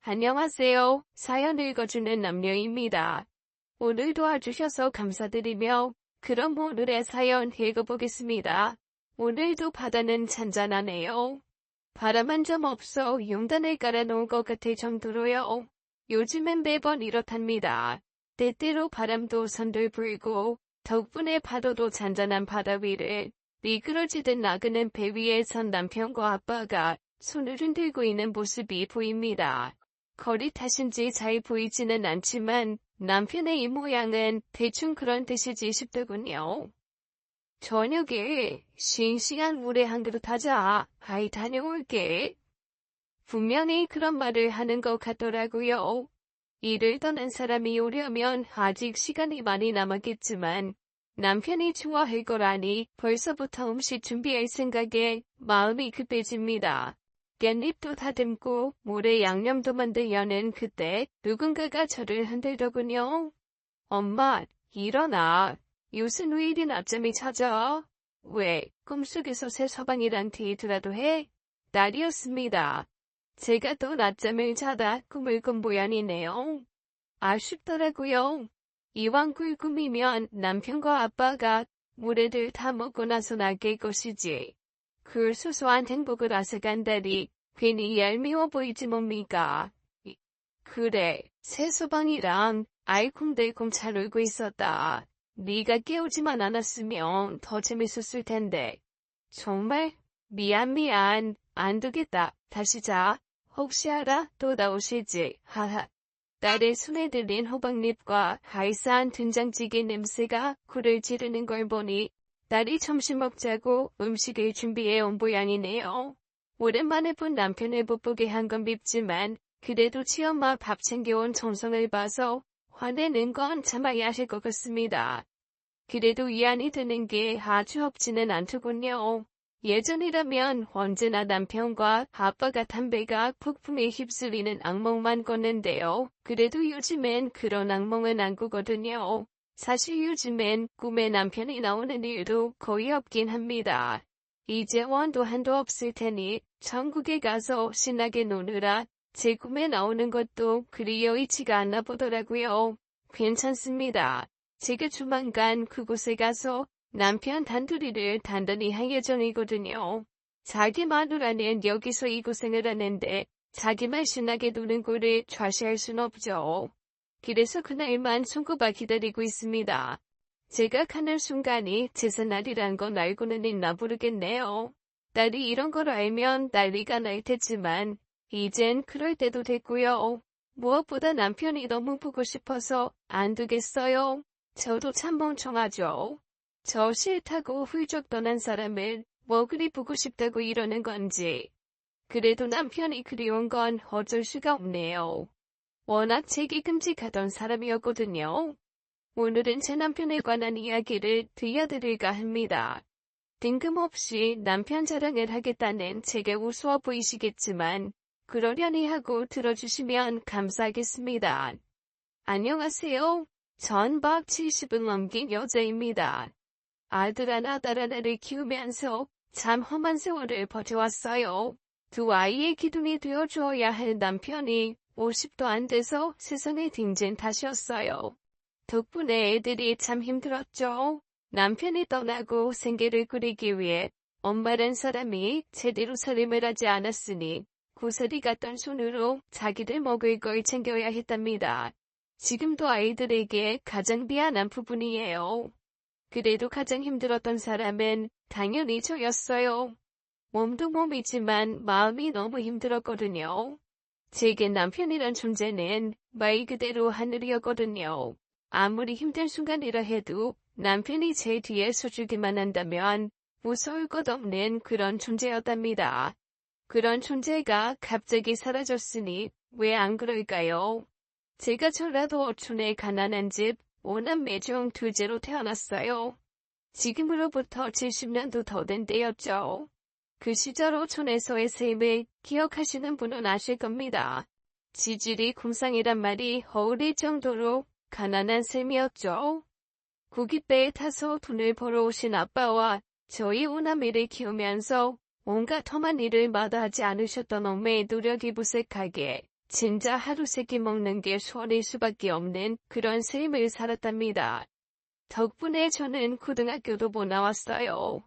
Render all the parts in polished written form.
안녕하세요. 사연 읽어주는 남녀입니다. 오늘 도와주셔서 감사드리며 그럼 오늘의 사연 읽어보겠습니다. 오늘도 바다는 잔잔하네요. 바람 한 점 없어 용단을 깔아놓은 것 같을 정도로요. 요즘엔 매번 이렇답니다. 때때로 바람도 선들 불고 덕분에 파도도 잔잔한 바다 위를 미끄러지듯 나그는 배 위에 선 남편과 아빠가 손을 흔들고 있는 모습이 보입니다. 거리 탓인지 잘 보이지는 않지만 남편의 이 모양은 대충 그런 뜻이지 싶더군요. 저녁에 쉰 시간 물에 한 그릇 하자. 아이 다녀올게. 분명히 그런 말을 하는 것 같더라고요. 일을 떠난 사람이 오려면 아직 시간이 많이 남았겠지만 남편이 좋아할 거라니 벌써부터 음식 준비할 생각에 마음이 급해집니다. 깻잎도 다듬고 모래 양념도 만들려는 그때 누군가가 저를 흔들더군요. 엄마, 일어나. 요새 왜 이리 낮잠이 찾아? 왜, 꿈속에서 새 서방이랑 데이트라도 해? 딸이었습니다. 제가 또 낮잠을 자다 꿈을 꾼 모양이네요. 아쉽더라고요. 이왕 꿀 꿈이면 남편과 아빠가 모래들 다 먹고 나서 나길 것이지. 그 소소한 행복을 앗아간다니 괜히 얄미워 보이지 뭡니까? 그래, 새 서방이랑 알콩달콩 잘 놀고 있었다. 네가 깨우지만 않았으면 더 재밌었을 텐데. 정말? 미안. 안 되겠다. 다시 자. 혹시 알아? 또 나오실지. 하하. 딸의 손에 들린 호박잎과 알싸한 된장찌개 냄새가 코를 찌르는 걸 보니 딸이 점심 먹자고 음식을 준비해 온 모양이네요. 오랜만에 본 남편을 못 보게 한 건 밉지만 그래도 치엄마 밥 챙겨온 정성을 봐서 화내는 건 참아야 할 것 같습니다. 그래도 위안이 드는 게 아주 없지는 않더군요. 예전이라면 언제나 남편과 아빠가 담배가 폭풍에 휩쓸리는 악몽만 꿨는데요. 그래도 요즘엔 그런 악몽은 안 꾸거든요. 사실 요즘엔 꿈에 남편이 나오는 일도 거의 없긴 합니다. 이제 원도 한도 없을 테니 천국에 가서 신나게 노느라 제 꿈에 나오는 것도 그리 여의치가 않나 보더라고요. 괜찮습니다. 제가 조만간 그곳에 가서 남편 단둘이를 단단히 할 예정이거든요. 자기 마누라는 여기서 이 고생을 하는데 자기만 신나게 노는 꼴을 좌시할 순 없죠. 그래서 그날만 손꼽아 기다리고 있습니다. 제가 가는 순간이 제삿날이란 건 알고는 있나 모르겠네요. 딸이 이런 걸 알면 난리가 날 테지만 이젠 그럴 때도 됐고요. 무엇보다 남편이 너무 보고 싶어서 안 되겠어요. 저도 참 멍청하죠. 저 싫다고 훌쩍 떠난 사람을 뭐 그리 보고 싶다고 이러는 건지. 그래도 남편이 그리운 건 어쩔 수가 없네요. 워낙 제기 끔찍하던 사람이었거든요. 오늘은 제 남편에 관한 이야기를 들려드릴까 합니다. 뜬금없이 남편 자랑을 하겠다는 제게 우스워 보이시겠지만 그러려니 하고 들어주시면 감사하겠습니다. 안녕하세요. 전 박 70을 넘긴 여자입니다. 아들 하나 딸 하나를 키우면서 참 험한 세월을 버텨왔어요. 두 아이의 기둥이 되어주어야 할 남편이 50도 안 돼서 세상에 딩진 탓이었어요. 덕분에 애들이 참 힘들었죠. 남편이 떠나고 생계를 꾸리기 위해 엄마란 사람이 제대로 살림을 하지 않았으니 고사리 같던 손으로 자기들 먹을 걸 챙겨야 했답니다. 지금도 아이들에게 가장 미안한 부분이에요. 그래도 가장 힘들었던 사람은 당연히 저였어요. 몸도 몸이지만 마음이 너무 힘들었거든요. 제겐 남편이란 존재는 말 그대로 하늘이었거든요. 아무리 힘든 순간이라 해도 남편이 제 뒤에 서주기만 한다면 무서울 것 없는 그런 존재였답니다. 그런 존재가 갑자기 사라졌으니 왜 안 그럴까요? 제가 전라도 어촌의 가난한 집 오남매 중 둘째로 태어났어요. 지금으로부터 70년도 더 된 때였죠. 그 시절 어촌에서의 삶을 기억하시는 분은 아실 겁니다. 지질이 곰상이란 말이 어울릴 정도로 가난한 삶이었죠. 고깃배에 타서 돈을 벌어오신 아빠와 저희 오남매를 키우면서 온갖 험한 일을 마다하지 않으셨던 엄마의 노력이 무색하게 진짜 하루 세 끼 먹는 게 손해일 수밖에 없는 그런 삶을 살았답니다. 덕분에 저는 고등학교도 못 나왔어요.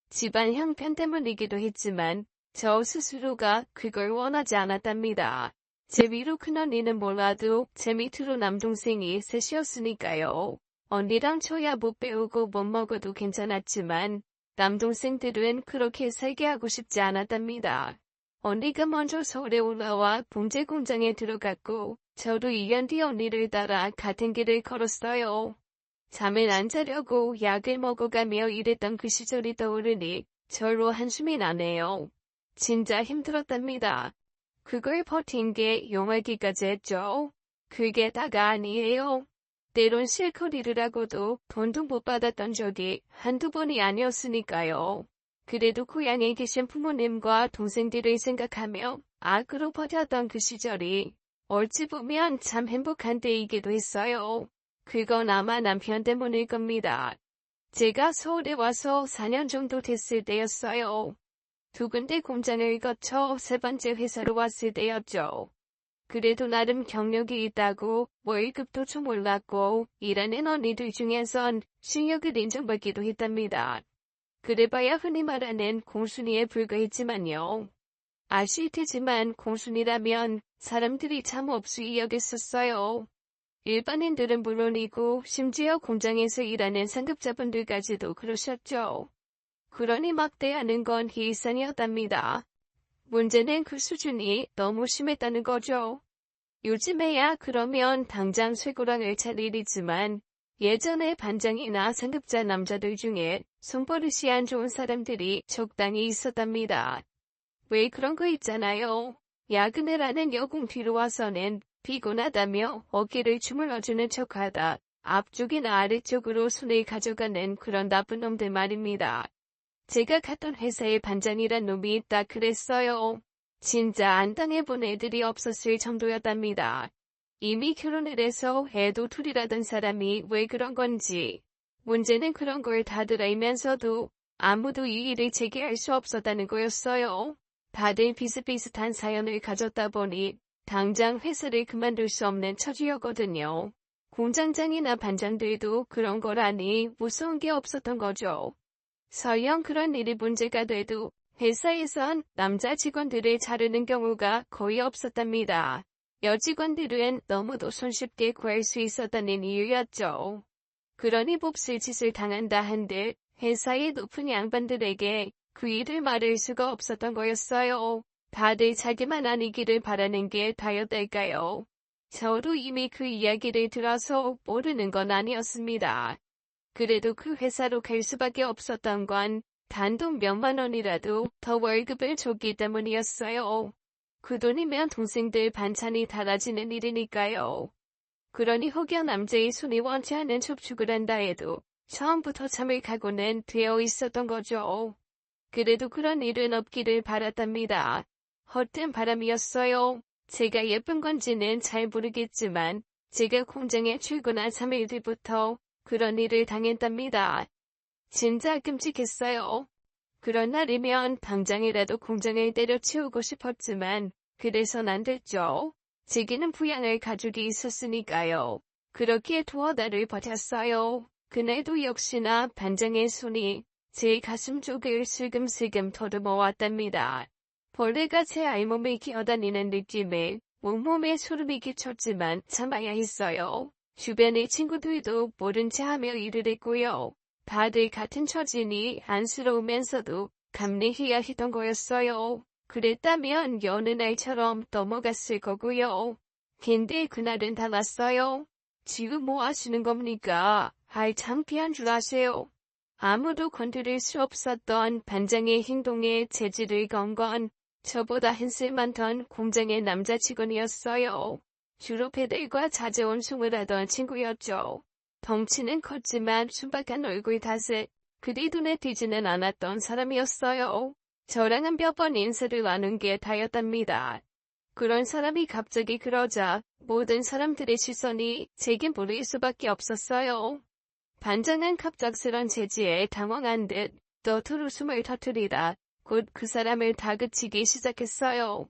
집안 형편 때문이기도 했지만 저 스스로가 그걸 원하지 않았답니다. 제 위로 큰언니는 몰라도 제 밑으로 남동생이 셋이었으니까요. 언니랑 저야 못 배우고 못 먹어도 괜찮았지만 남동생들은 그렇게 살게 하고 싶지 않았답니다. 언니가 먼저 서울에 올라와 봉제 공장에 들어갔고 저도 2년 뒤 언니를 따라 같은 길을 걸었어요. 잠을 안 자려고 약을 먹어가며 일했던 그 시절이 떠오르니 절로 한숨이 나네요. 진짜 힘들었답니다. 그걸 버틴 게 용하기까지 했죠. 그게 다가 아니에요. 때론 실컷 일을 하고도 돈도 못 받았던 적이 한두 번이 아니었으니까요. 그래도 고향에 계신 부모님과 동생들을 생각하며 악으로 버텼던 그 시절이 어찌 보면 참 행복한 때이기도 했어요. 그건 아마 남편 때문일 겁니다. 제가 서울에 와서 4년 정도 됐을 때였어요. 두 군데 공장을 거쳐 세 번째 회사로 왔을 때였죠. 그래도 나름 경력이 있다고 월급도 좀 올랐고 일하는 언니들 중에선 실력을 인정받기도 했답니다. 그래봐야 흔히 말하는 공순이에 불과했지만요. 아실 테지만 공순이라면 사람들이 참 없이 여겼었어요. 일반인들은 물론이고 심지어 공장에서 일하는 상급자분들까지도 그러셨죠. 그러니 막대하는 건 일상이었답니다. 문제는 그 수준이 너무 심했다는 거죠. 요즘에야 그러면 당장 쇠고랑을 찰 일이지만 예전에 반장이나 상급자 남자들 중에 손버릇이 안 좋은 사람들이 적당히 있었답니다. 왜 그런 거 있잖아요. 야근을 하는 여공 뒤로 와서는 피곤하다며 어깨를 주물러주는 척하다 앞쪽이나 아래쪽으로 손을 가져가는 그런 나쁜 놈들 말입니다. 제가 갔던 회사에 반장이란 놈이 있다 그랬어요. 진짜 안 당해본 애들이 없었을 정도였답니다. 이미 결혼을 해서 애도 둘이라던 사람이 왜 그런 건지. 문제는 그런 걸 다들 알면서도 아무도 이 일을 제기할 수 없었다는 거였어요. 다들 비슷비슷한 사연을 가졌다 보니 당장 회사를 그만둘 수 없는 처지였거든요. 공장장이나 반장들도 그런 거라니 무서운 게 없었던 거죠. 설령 그런 일이 문제가 돼도 회사에선 남자 직원들을 자르는 경우가 거의 없었답니다. 여직원들은 너무도 손쉽게 구할 수 있었다는 이유였죠. 그러니 몹쓸 짓을 당한다 한들 회사의 높은 양반들에게 그 일을 말할 수가 없었던 거였어요. 다들 자기만 아니기를 바라는 게 다였달까요? 저도 이미 그 이야기를 들어서 모르는 건 아니었습니다. 그래도 그 회사로 갈 수밖에 없었던 건 단돈 몇만 원이라도 더 월급을 줬기 때문이었어요. 그 돈이면 동생들 반찬이 달아지는 일이니까요. 그러니 혹여 남자의 손이 원치 않은 접촉을 한다 해도 처음부터 참을 각오는 되어 있었던 거죠. 그래도 그런 일은 없기를 바랐답니다. 헛된 바람이었어요. 제가 예쁜 건지는 잘 모르겠지만 제가 공장에 출근한 3일 뒤부터 그런 일을 당했답니다. 진짜 끔찍했어요. 그런 날이면 당장이라도 공장을 때려치우고 싶었지만 그래선 안 됐죠. 제게는 부양할 가족이 있었으니까요. 그렇게 두어 달을 버텼어요. 그날도 역시나 반장의 손이 제 가슴 쪽을 슬금슬금 더듬어 왔답니다. 벌레가 제 알몸을 기어다니는 느낌에 온몸에 소름이 끼쳤지만 참아야 했어요. 주변의 친구들도 모른 체 하며 일을 했고요. 다들 같은 처지니 안쓰러우면서도 감내해야 했던 거였어요. 그랬다면 여느 날처럼 넘어갔을 거고요. 근데 그날은 달랐어요. 지금 뭐 하시는 겁니까? 아이 창피한 줄 아세요. 아무도 건드릴 수 없었던 반장의 행동에 재질을 건 건 저보다 한 살 많던 공장의 남자 직원이었어요. 주로 배들과 자제원숭을 하던 친구였죠. 덩치는 컸지만 순박한 얼굴 탓에 그리 눈에 띄지는 않았던 사람이었어요. 저랑은 몇 번 인사를 나눈 게 다였답니다. 그런 사람이 갑자기 그러자 모든 사람들의 시선이 제게 몰릴 수밖에 없었어요. 반장은 갑작스런 제지에 당황한 듯 떠투 웃음을 터뜨리다 곧 그 사람을 다그치기 시작했어요.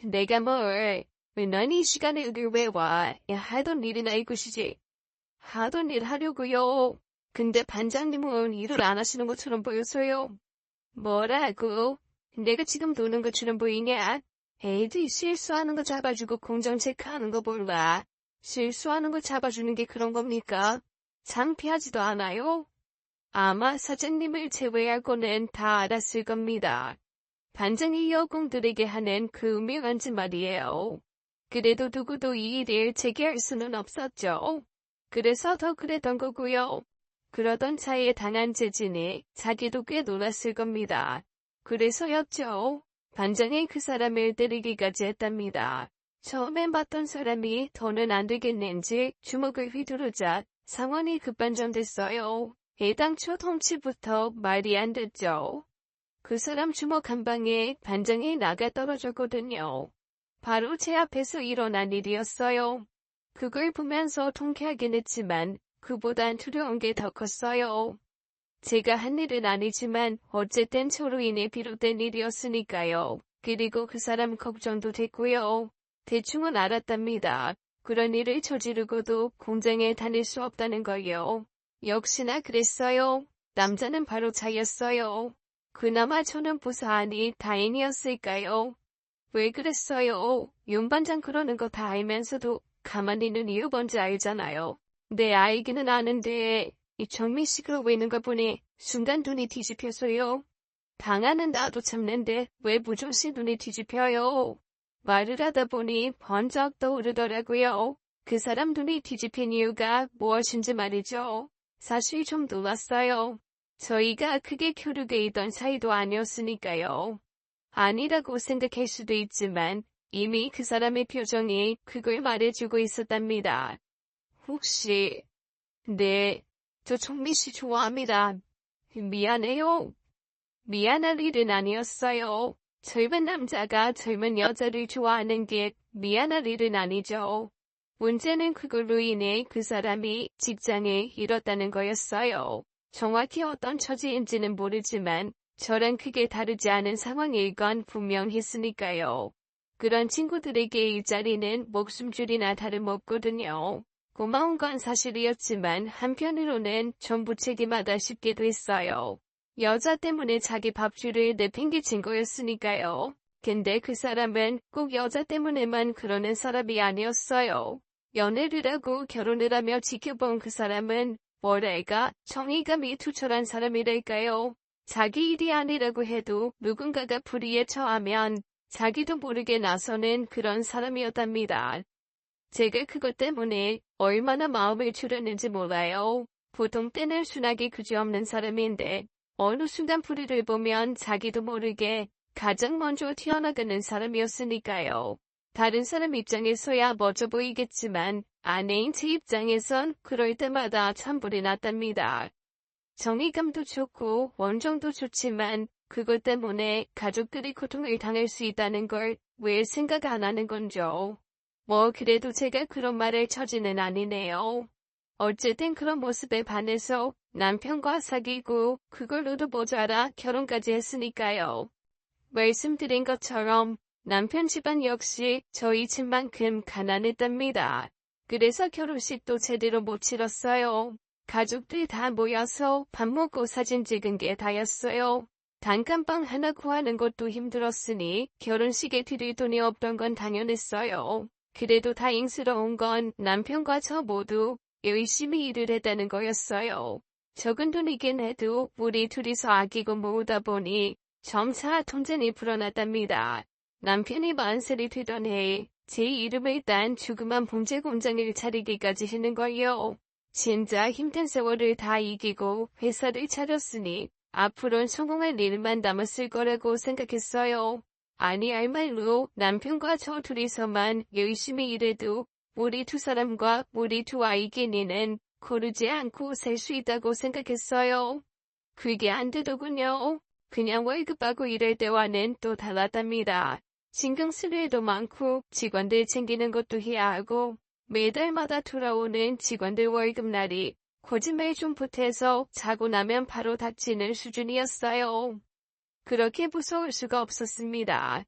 내가 뭘, 왜 넌 이 시간에 여길 왜 와? 야, 하던 일이나 이것이지. 하던 일 하려고요. 근데 반장님은 일을 안 하시는 것처럼 보였어요. 뭐라고? 내가 지금 도는 것처럼 보이냐? 애들 실수하는 거 잡아주고 공정 체크하는 거 몰라. 실수하는 거 잡아주는 게 그런 겁니까? 창피하지도 않아요? 아마 사장님을 제외하고는 다 알았을 겁니다. 반장이 여공들에게 하는 그 유명한 말이에요. 그래도 누구도 이 일을 제기할 수는 없었죠. 그래서 더 그랬던 거고요. 그러던 차에 당한 재진이 자기도 꽤 놀랐을 겁니다. 그래서였죠. 반장이 그 사람을 때리기까지 했답니다. 처음엔 봤던 사람이 더는 안 되겠는지 주먹을 휘두르자 상황이 급반전됐어요. 애당초 덩치부터 말이 안 됐죠. 그 사람 주먹 한 방에 반장이 나가 떨어졌거든요. 바로 제 앞에서 일어난 일이었어요. 그걸 보면서 통쾌하긴 했지만 그보단 두려운 게 더 컸어요. 제가 한 일은 아니지만 어쨌든 저로 인해 비롯된 일이었으니까요. 그리고 그 사람 걱정도 됐고요. 대충은 알았답니다. 그런 일을 저지르고도 공장에 다닐 수 없다는 거요. 역시나 그랬어요. 남자는 바로 자였어요. 그나마 저는 보사하니 다행이었을까요? 왜 그랬어요? 윤 반장 그러는 거 다 알면서도 가만히 있는 이유 뭔지 알잖아요. 네, 알기는 아는데 이정미 씨 그러고 있는 거 보니 순간 눈이 뒤집혔어요. 당하는 나도 참는데 왜 무정씨 눈이 뒤집혀요? 말을 하다 보니 번쩍 떠오르더라고요. 그 사람 눈이 뒤집힌 이유가 무엇인지 말이죠. 사실 좀 놀랐어요. 저희가 크게 교류돼 있던 사이도 아니었으니까요. 아니라고 생각할 수도 있지만 이미 그 사람의 표정이 그걸 말해주고 있었답니다. 혹시 네, 저 정미 씨 좋아합니다. 미안해요. 미안할 일은 아니었어요. 젊은 남자가 젊은 여자를 좋아하는 게 미안할 일은 아니죠. 문제는 그걸로 인해 그 사람이 직장을 잃었다는 거였어요. 정확히 어떤 처지인지는 모르지만 저랑 크게 다르지 않은 상황일 건 분명했으니까요. 그런 친구들에게 이 자리는 목숨줄이나 다름없거든요. 고마운 건 사실이었지만 한편으로는 전부 책임하다 싶기도 했어요. 여자 때문에 자기 밥줄을 내팽개친 거였으니까요. 근데 그 사람은 꼭 여자 때문에만 그러는 사람이 아니었어요. 연애를 하고 결혼을 하며 지켜본 그 사람은 뭐랄까 정의감이 투철한 사람이랄까요. 자기 일이 아니라고 해도 누군가가 불의에 처하면 자기도 모르게 나서는 그런 사람이었답니다. 제가 그것 때문에 얼마나 마음을 졸였는지 몰라요. 보통 때는 순하게 그지없는 사람인데 어느 순간 불의를 보면 자기도 모르게 가장 먼저 튀어나가는 사람이었으니까요. 다른 사람 입장에서야 멋져 보이겠지만 아내인 제 입장에선 그럴 때마다 참 불이 났답니다. 정의감도 좋고 원정도 좋지만 그것 때문에 가족들이 고통을 당할 수 있다는 걸 왜 생각 안 하는 건죠. 뭐 그래도 제가 그런 말을 처지는 아니네요. 어쨌든 그런 모습에 반해서 남편과 사귀고 그걸로도 모자라 결혼까지 했으니까요. 말씀드린 것처럼 남편 집안 역시 저희 집만큼 가난했답니다. 그래서 결혼식도 제대로 못 치렀어요. 가족들 다 모여서 밥 먹고 사진 찍은 게 다였어요. 단칸방 하나 구하는 것도 힘들었으니 결혼식에 드릴 돈이 없던 건 당연했어요. 그래도 다행스러운 건 남편과 저 모두 열심히 일을 했다는 거였어요. 적은 돈이긴 해도 우리 둘이서 아끼고 모으다 보니 점차 통장이 불어났답니다. 남편이 만살이 되던 해에 제 이름을 딴 조그만 봉제 공장을 차리기까지 했는 거요. 진짜 힘든 세월을 다 이기고 회사를 차렸으니 앞으로는 성공할 일만 남았을 거라고 생각했어요. 아니 알말로 남편과 저 둘이서만 열심히 일해도 우리 두 사람과 우리 두 아이 끼니는 고르지 않고 살 수 있다고 생각했어요. 그게 안 되더군요. 그냥 월급하고 일할 때와는 또 달랐답니다. 신경 쓸 일도 많고 직원들 챙기는 것도 해야 하고 매달마다 돌아오는 직원들 월급날이 거짓말 좀 보태서 자고 나면 바로 닥치는 수준이었어요. 그렇게 무서울 수가 없었습니다.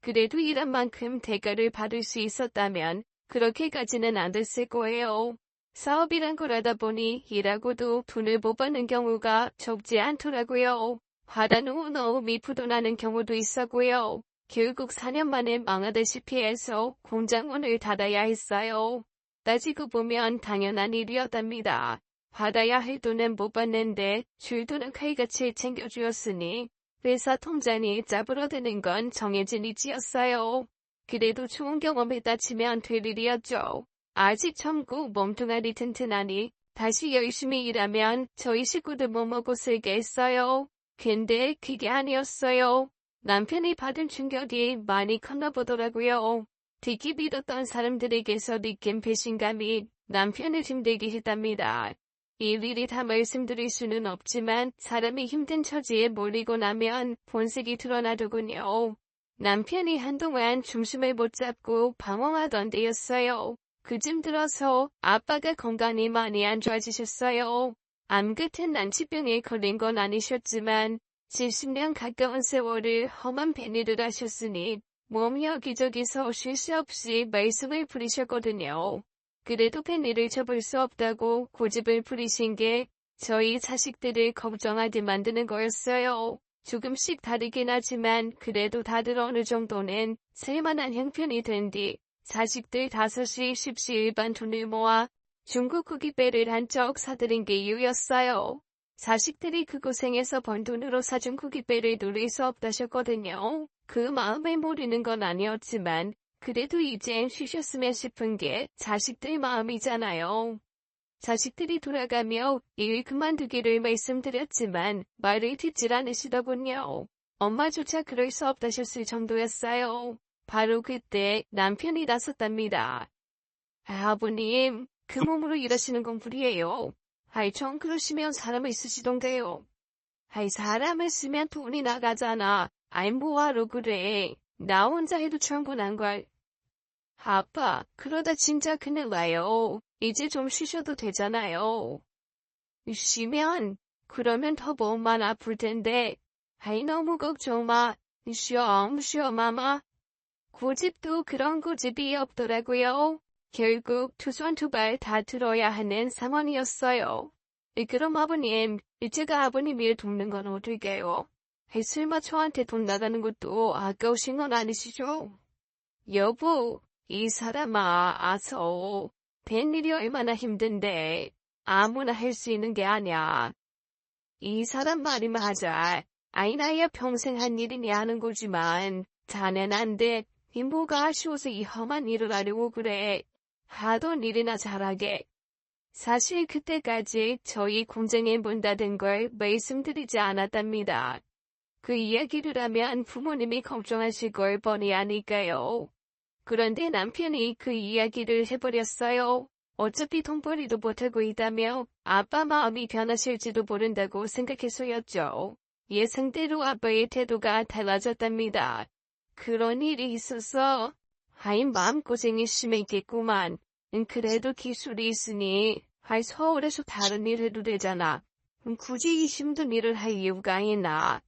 그래도 일한 만큼 대가를 받을 수 있었다면 그렇게까지는 안 됐을 거예요. 사업이란 거라다 보니 일하고도 돈을 못 받는 경우가 적지 않더라고요. 받아놓은 어음이 부도나는 경우도 있었고요. 결국 4년 만에 망하다시피 해서 공장문을 닫아야 했어요. 따지고 보면 당연한 일이었답니다. 받아야 할 돈은 못 받는데 줄 돈은 칼같이 챙겨주었으니 회사 통장이 짜부러드는 건 정해진 이치였어요. 그래도 좋은 경험했다 치면 될 일이었죠. 아직 젊고 몸뚱아리 튼튼하니 다시 열심히 일하면 저희 식구들 못 먹고 살겠어요. 근데 그게 아니었어요. 남편이 받은 충격이 많이 컸나 보더라고요. 듣기 빌었던 사람들에게서 느낀 배신감이 남편을 힘들게 했답니다. 일일이 다 말씀드릴 수는 없지만 사람이 힘든 처지에 몰리고 나면 본색이 드러나더군요. 남편이 한동안 중심을 못 잡고 방황하던 때였어요. 그쯤 들어서 아빠가 건강이 많이 안 좋아지셨어요. 암 같은 난치병에 걸린 건 아니셨지만 70년 가까운 세월을 험한 뱃일을 하셨으니 몸 여기저기서 쉴 새 없이 말씀을 부리셨거든요. 그래도 뱃일을 접을 수 없다고 고집을 부리신 게 저희 자식들을 걱정하게 만드는 거였어요. 조금씩 다르긴 하지만 그래도 다들 어느 정도는 쓸만한 형편이 된 뒤 자식들 5시 10시 일반 돈을 모아 중국 구기배를 한쪽 사들인 게 이유였어요. 자식들이 그 고생해서 번 돈으로 사준 구기배를 누릴 수 없다셨거든요. 그 마음을 모르는 건 아니었지만 그래도 이젠 쉬셨으면 싶은 게 자식들 마음이잖아요. 자식들이 돌아가며 일 그만두기를 말씀드렸지만 말을 듣질 않으시더군요. 엄마조차 그럴 수 없다셨을 정도였어요. 바로 그때 남편이 나섰답니다. 아버님, 그 몸으로 일하시는 건 불이에요. 좀 그러시면 사람을 쓰시던가요. 사람을 쓰면 돈이 나가잖아. 뭐하러 그래. 나 혼자 해도 충분한 걸. 아빠, 그러다 진짜 큰일 나요. 이제 좀 쉬셔도 되잖아요. 쉬면? 그러면 더 몸만 아플 텐데. 너무 걱정 마. 쉬어, 마마. 고집도 그런 고집이 없더라고요. 결국 두 손 두 발 다 들어야 하는 상황이었어요. 그럼 아버님, 제가 아버님 일 돕는 건 어떨까요? 설마 저한테 돈 나가는 것도 아까우신 건 아니시죠? 여보, 이 사람아, 아서. 뱃일이 얼마나 힘든데 아무나 할 수 있는 게 아니야. 이 사람 말이 맞아. 나야 평생 한 일이니 하는 거지만 자넨 안 돼. 뭐가 아쉬워서 이 험한 일을 하려고 그래. 하던 일이나 잘하게. 사실 그때까지 저희 공장에 문 닫은 걸 말씀드리지 않았답니다. 그 이야기를 하면 부모님이 걱정하실 걸 뻔히 아니까요. 그런데 남편이 그 이야기를 해버렸어요. 어차피 돈벌이도 못하고 있다며 아빠 마음이 변하실지도 모른다고 생각해서였죠. 예상대로 아빠의 태도가 달라졌답니다. 그런 일이 있어서 마음고생이 심했겠구만. 그래도 기술이 있으니 서울에서 다른 일 해도 되잖아. 굳이 이 힘든 일을 할 이유가 있나.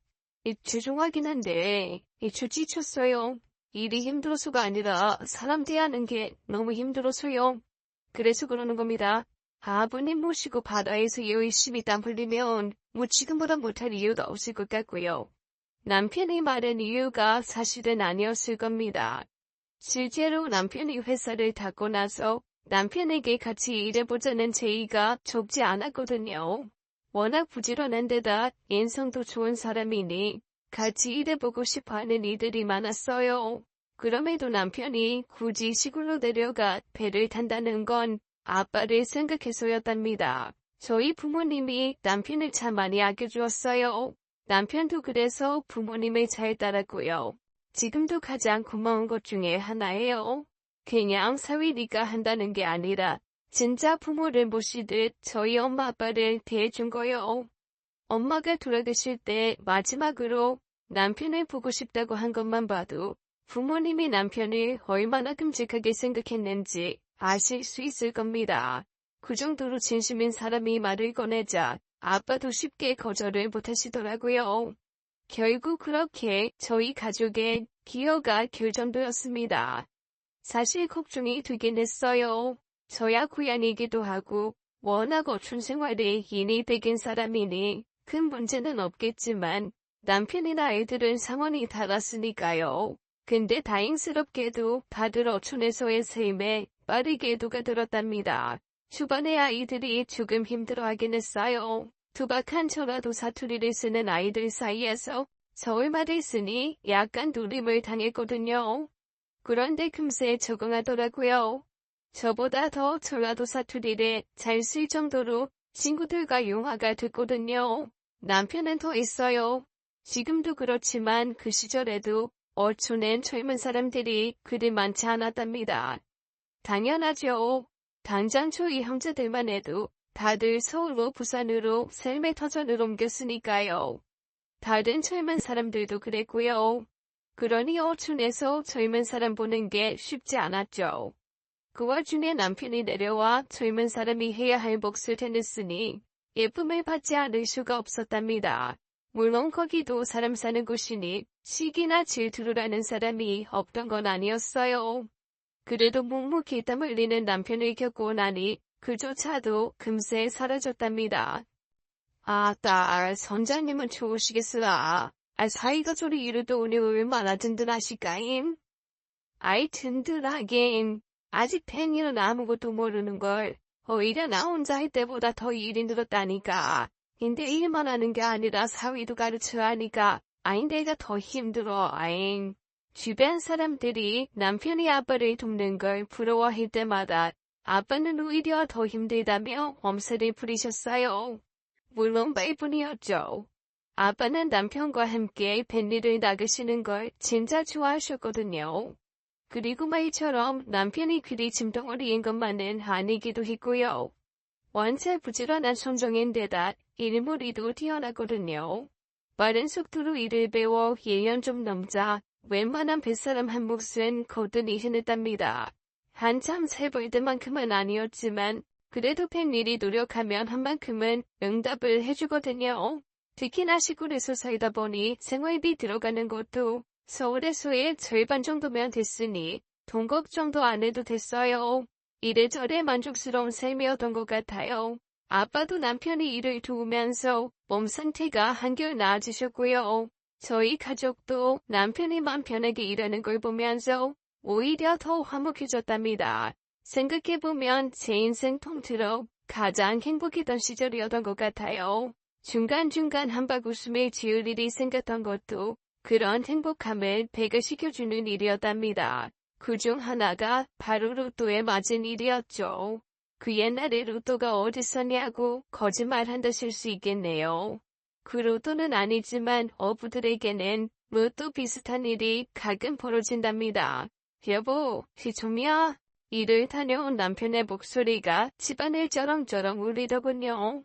죄송하긴 한데 저 지쳤어요. 일이 힘들어서가 아니라 사람 대하는 게 너무 힘들어서요. 그래서 그러는 겁니다. 아버님 모시고 바다에서 열심히 땀 흘리면 지금보다 못할 이유도 없을 것 같고요. 남편이 말한 이유가 사실은 아니었을 겁니다. 실제로 남편이 회사를 닫고 나서 남편에게 같이 일해보자는 제의가 적지 않았거든요. 워낙 부지런한 데다 인성도 좋은 사람이니 같이 일해보고 싶어하는 이들이 많았어요. 그럼에도 남편이 굳이 시골로 내려가 배를 탄다는 건 아빠를 생각해서였답니다. 저희 부모님이 남편을 참 많이 아껴주었어요. 남편도 그래서 부모님을 잘 따랐고요. 지금도 가장 고마운 것 중에 하나예요. 그냥 사위니까 한다는 게 아니라 진짜 부모를 모시듯 저희 엄마 아빠를 대해준 거요. 엄마가 돌아가실 때 마지막으로 남편을 보고 싶다고 한 것만 봐도 부모님이 남편을 얼마나 끔찍하게 생각했는지 아실 수 있을 겁니다. 그 정도로 진심인 사람이 말을 꺼내자 아빠도 쉽게 거절을 못하시더라고요. 결국 그렇게 저희 가족의 기어가 길 정도였습니다. 사실 걱정이 되긴 했어요. 저야 고양이기도 하고 워낙 어촌 생활에 인이 되긴 사람이니 큰 문제는 없겠지만 남편이나 아이들은 상황이 달랐으니까요. 근데 다행스럽게도 다들 어촌에서의 삶에 빠르게 녹아들었답니다. 초반에 아이들이 조금 힘들어하긴 했어요. 투박한 전라도 사투리를 쓰는 아이들 사이에서 서울말을 쓰니 약간 놀림을 당했거든요. 그런데 금세 적응하더라고요. 저보다 더 전라도 사투리를 잘 쓸 정도로 친구들과 용화가 됐거든요. 남편은 더 있어요. 지금도 그렇지만 그 시절에도 어촌엔 젊은 사람들이 그리 많지 않았답니다. 당연하죠. 당장 저희 형제들만 해도 다들 서울로 부산으로 삶의 터전을 옮겼으니까요. 다른 젊은 사람들도 그랬고요. 그러니 어촌에서 젊은 사람 보는 게 쉽지 않았죠. 그 와중에 남편이 내려와 젊은 사람이 해야 할 몫을 해냈으니 예쁨을 받지 않을 수가 없었답니다. 물론 거기도 사람 사는 곳이니 시기나 질투를 하는 사람이 없던 건 아니었어요. 그래도 묵묵히 땀 흘리는 남편을 겪고 나니 그조차도 금세 사라졌답니다. 아따, 선장님은 좋으시겠으나. 사이가 저리 이래도 오늘 얼마나 든든하실까임? 아이 든든하긴. 아직 팬이는 아무것도 모르는걸. 오히려 나 혼자 할 때보다 더 일이 늘었다니까. 근데 일만 하는 게 아니라 사위도 가르쳐야 하니까 내가 더 힘들어. 주변 사람들이 남편이 아빠를 돕는 걸 부러워할 때마다 아빠는 오히려 더 힘들다며 엄살을 부리셨어요. 물론 말뿐이었죠. 아빠는 남편과 함께 뱃일을 나가시는 걸 진짜 좋아하셨거든요. 그리고 말처럼 남편이 그리 짐덩어리인 것만은 아니기도 했고요. 원체 부지런한 성정인데다 일머리도 뛰어나거든요. 빠른 속도로 일을 배워 1년 좀 넘자 웬만한 뱃사람 한 몫은 거뜬히 해냈답니다. 한참 세볼 때만큼은 아니었지만 그래도 팬일이 노력하면 한 만큼은 응답을 해주거든요. 특히나 시골에서 살다 보니 생활비 들어가는 것도 서울에서의 절반 정도면 됐으니 돈 걱정도 안 해도 됐어요. 이래저래 만족스러운 삶이었던 것 같아요. 아빠도 남편이 일을 도우면서 몸 상태가 한결 나아지셨고요. 저희 가족도 남편이 맘 편하게 일하는 걸 보면서 오히려 더 화목해졌답니다. 생각해보면 제 인생 통틀어 가장 행복했던 시절이었던 것 같아요. 중간중간 한박 웃음을 지을 일이 생겼던 것도 그런 행복함을 배가시켜주는 일이었답니다. 그중 하나가 바로 로또에 맞은 일이었죠. 그 옛날에 로또가 어딨었냐고 거짓말한다실 수 있겠네요. 그 로또는 아니지만 어부들에게는 로또 비슷한 일이 가끔 벌어진답니다. 여보, 시청이야. 일을 다녀온 남편의 목소리가 집안을 쩌렁쩌렁 울리더군요.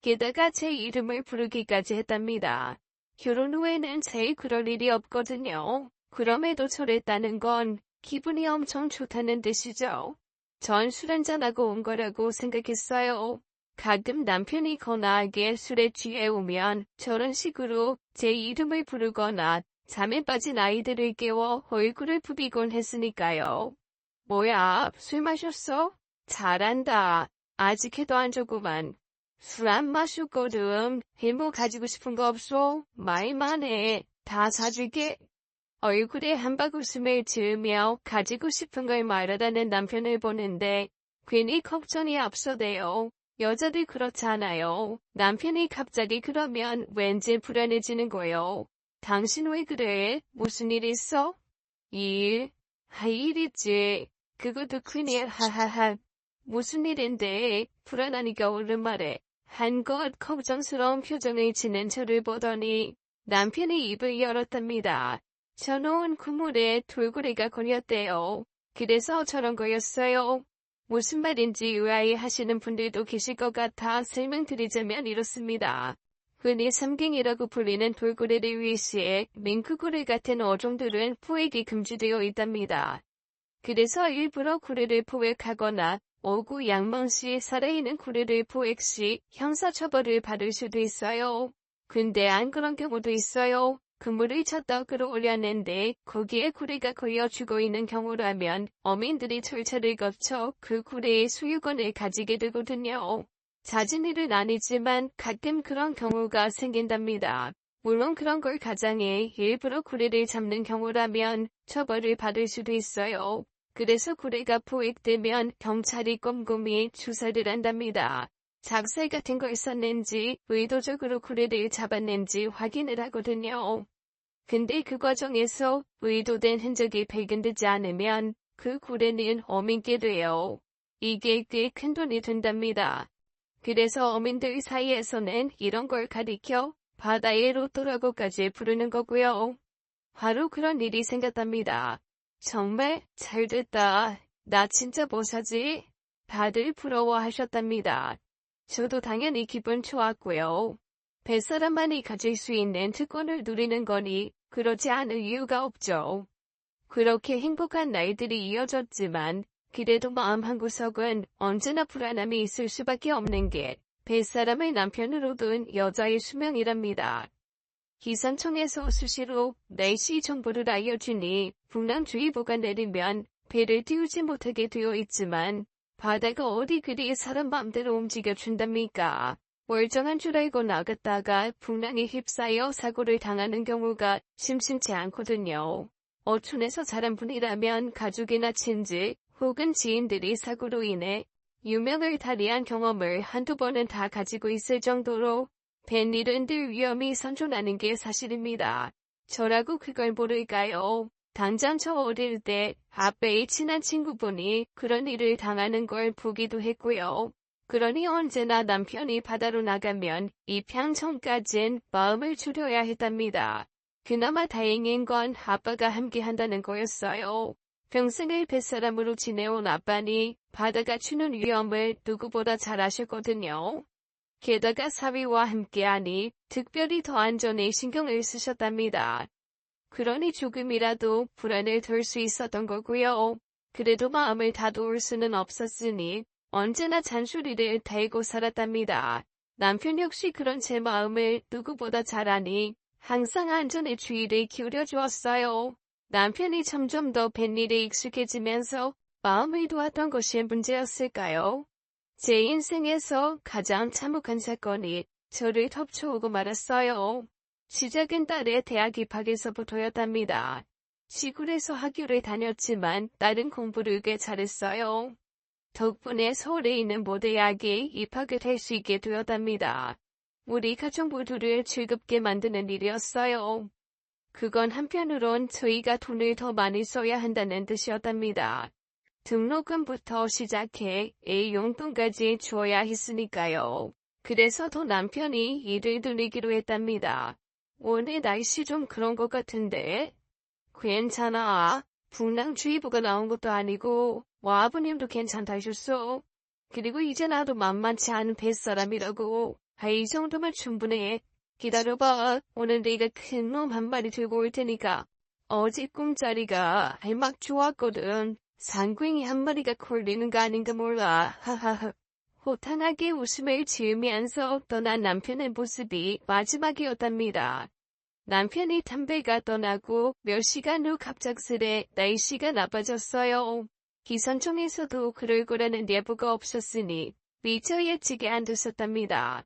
게다가 제 이름을 부르기까지 했답니다. 결혼 후에는 제일 그럴 일이 없거든요. 그럼에도 저랬다는 건 기분이 엄청 좋다는 뜻이죠. 전 술 한잔하고 온 거라고 생각했어요. 가끔 남편이 거나하게 술에 취해 오면 저런 식으로 제 이름을 부르거나 잠에 빠진 아이들을 깨워 얼굴을 부비곤 했으니까요. 뭐야, 술 마셨어? 잘한다. 아직 해도 안 줬구만. 술 안 마셨거든. 뭐 가지고 싶은 거 없어? 말만 해. 다 사줄게. 얼굴에 한박 웃음을 지으며 가지고 싶은 걸 말하다는 남편을 보는데 괜히 걱정이 앞서대요. 여자들 그렇잖아요. 남편이 갑자기 그러면 왠지 불안해지는 거요. 당신 왜 그래? 무슨 일 있어? 일? 일 있지. 그것도 큰일 하하하. 무슨 일인데 불안하니까 오랜만에 한껏 걱정스러운 표정을 지닌 저를 보더니 남편이 입을 열었답니다. 저놓은 국물에 돌고래가 걸렸대요. 그래서 저런 거였어요. 무슨 말인지 의아해하시는 분들도 계실 것 같아 설명드리자면 이렇습니다. 흔히 삼갱이라고 불리는 돌고래를 위시해 밍크고래 같은 어종들은 포획이 금지되어 있답니다. 그래서 일부러 고래를 포획하거나 오구 양멍시 살아있는 고래를 포획 시 형사처벌을 받을 수도 있어요. 근데 안 그런 경우도 있어요. 그물을 쳤다 끌어올렸는데 거기에 구레가 걸려 죽어 있는 경우라면 어민들이 절차를 거쳐 그 구레의 수유권을 가지게 되거든요. 잦은 일은 아니지만 가끔 그런 경우가 생긴답니다. 물론 그런 걸 가장해 일부러 구레를 잡는 경우라면 처벌을 받을 수도 있어요. 그래서 구레가 포획되면 경찰이 꼼꼼히 조사를 한답니다. 잡살 같은 걸 썼는지 의도적으로 구레를 잡았는지 확인을 하거든요. 근데 그 과정에서 의도된 흔적이 발견되지 않으면 그 구레는 어민게 돼요. 이게 꽤 큰 돈이 된답니다. 그래서 어민들 사이에서는 이런 걸 가리켜 바다의 로또라고까지 부르는 거고요. 바로 그런 일이 생겼답니다. 정말 잘됐다. 나 진짜 뭐 사지? 다들 부러워하셨답니다. 저도 당연히 기분 좋았고요. 뱃사람만이 가질 수 있는 특권을 누리는 거니 그렇지 않을 이유가 없죠. 그렇게 행복한 날들이 이어졌지만 그래도 마음 한구석은 언제나 불안함이 있을 수밖에 없는 게 뱃사람을 남편으로 둔 여자의 수명이랍니다. 기상청에서 수시로 날씨 정보를 알려주니 풍랑주의보가 내리면 배를 띄우지 못하게 되어 있지만 바다가 어디 그리 사람 마음대로 움직여준답니까? 멀쩡한 줄 알고 나갔다가 풍랑에 휩싸여 사고를 당하는 경우가 심심치 않거든요. 어촌에서 자란 분이라면 가족이나 친지 혹은 지인들이 사고로 인해 유명을 달리한 경험을 한두 번은 다 가지고 있을 정도로 뱃일은 늘 위험이 선존하는 게 사실입니다. 저라고 그걸 모를까요? 당장 저 어릴 때 아빠의 친한 친구분이 그런 일을 당하는 걸 보기도 했고요. 그러니 언제나 남편이 바다로 나가면 입향 전까진 마음을 추려야 했답니다. 그나마 다행인 건 아빠가 함께 한다는 거였어요. 평생을 뱃사람으로 지내온 아빠니 바다가 주는 위험을 누구보다 잘 아셨거든요. 게다가 사위와 함께하니 특별히 더 안전에 신경을 쓰셨답니다. 그러니 조금이라도 불안을 덜 수 있었던 거고요. 그래도 마음을 다도울 수는 없었으니 언제나 잔소리를 달고 살았답니다. 남편 역시 그런 제 마음을 누구보다 잘 아니 항상 안전에 주의를 기울여 주었어요. 남편이 점점 더 뱃일에 익숙해지면서 마음을 놓았던 것이 문제였을까요? 제 인생에서 가장 참혹한 사건이 저를 덮쳐오고 말았어요. 시작은 딸의 대학 입학에서부터였답니다. 시골에서 학교를 다녔지만 딸은 공부를 꽤 잘했어요. 덕분에 서울에 있는 모 대학에 입학을 할 수 있게 되었답니다. 우리 가족 모두를 즐겁게 만드는 일이었어요. 그건 한편으론 저희가 돈을 더 많이 써야 한다는 뜻이었답니다. 등록금부터 시작해 애 용돈까지 주어야 했으니까요. 그래서 더 남편이 일을 돌리기로 했답니다. 오늘 날씨 좀 그런 것 같은데? 괜찮아. 풍랑주의보가 나온 것도 아니고 아버님도 괜찮다 하셨어. 그리고 이제 나도 만만치 않은 뱃사람이라고. 이 정도면 충분해. 기다려봐. 오늘 내가 큰 놈 한 마리 들고 올 테니까. 어제 꿈자리가 막 좋았거든. 상괭이 한 마리가 걸리는 거 아닌가 몰라. 하하하. 호탕하게 웃음을 지으면서 떠난 남편의 모습이 마지막이었답니다. 남편이 담배가 떠나고 몇 시간 후 갑작스레 날씨가 나빠졌어요. 기상청에서도 그럴 거라는 예보가 없었으니 미처 예측이 안 됐었답니다.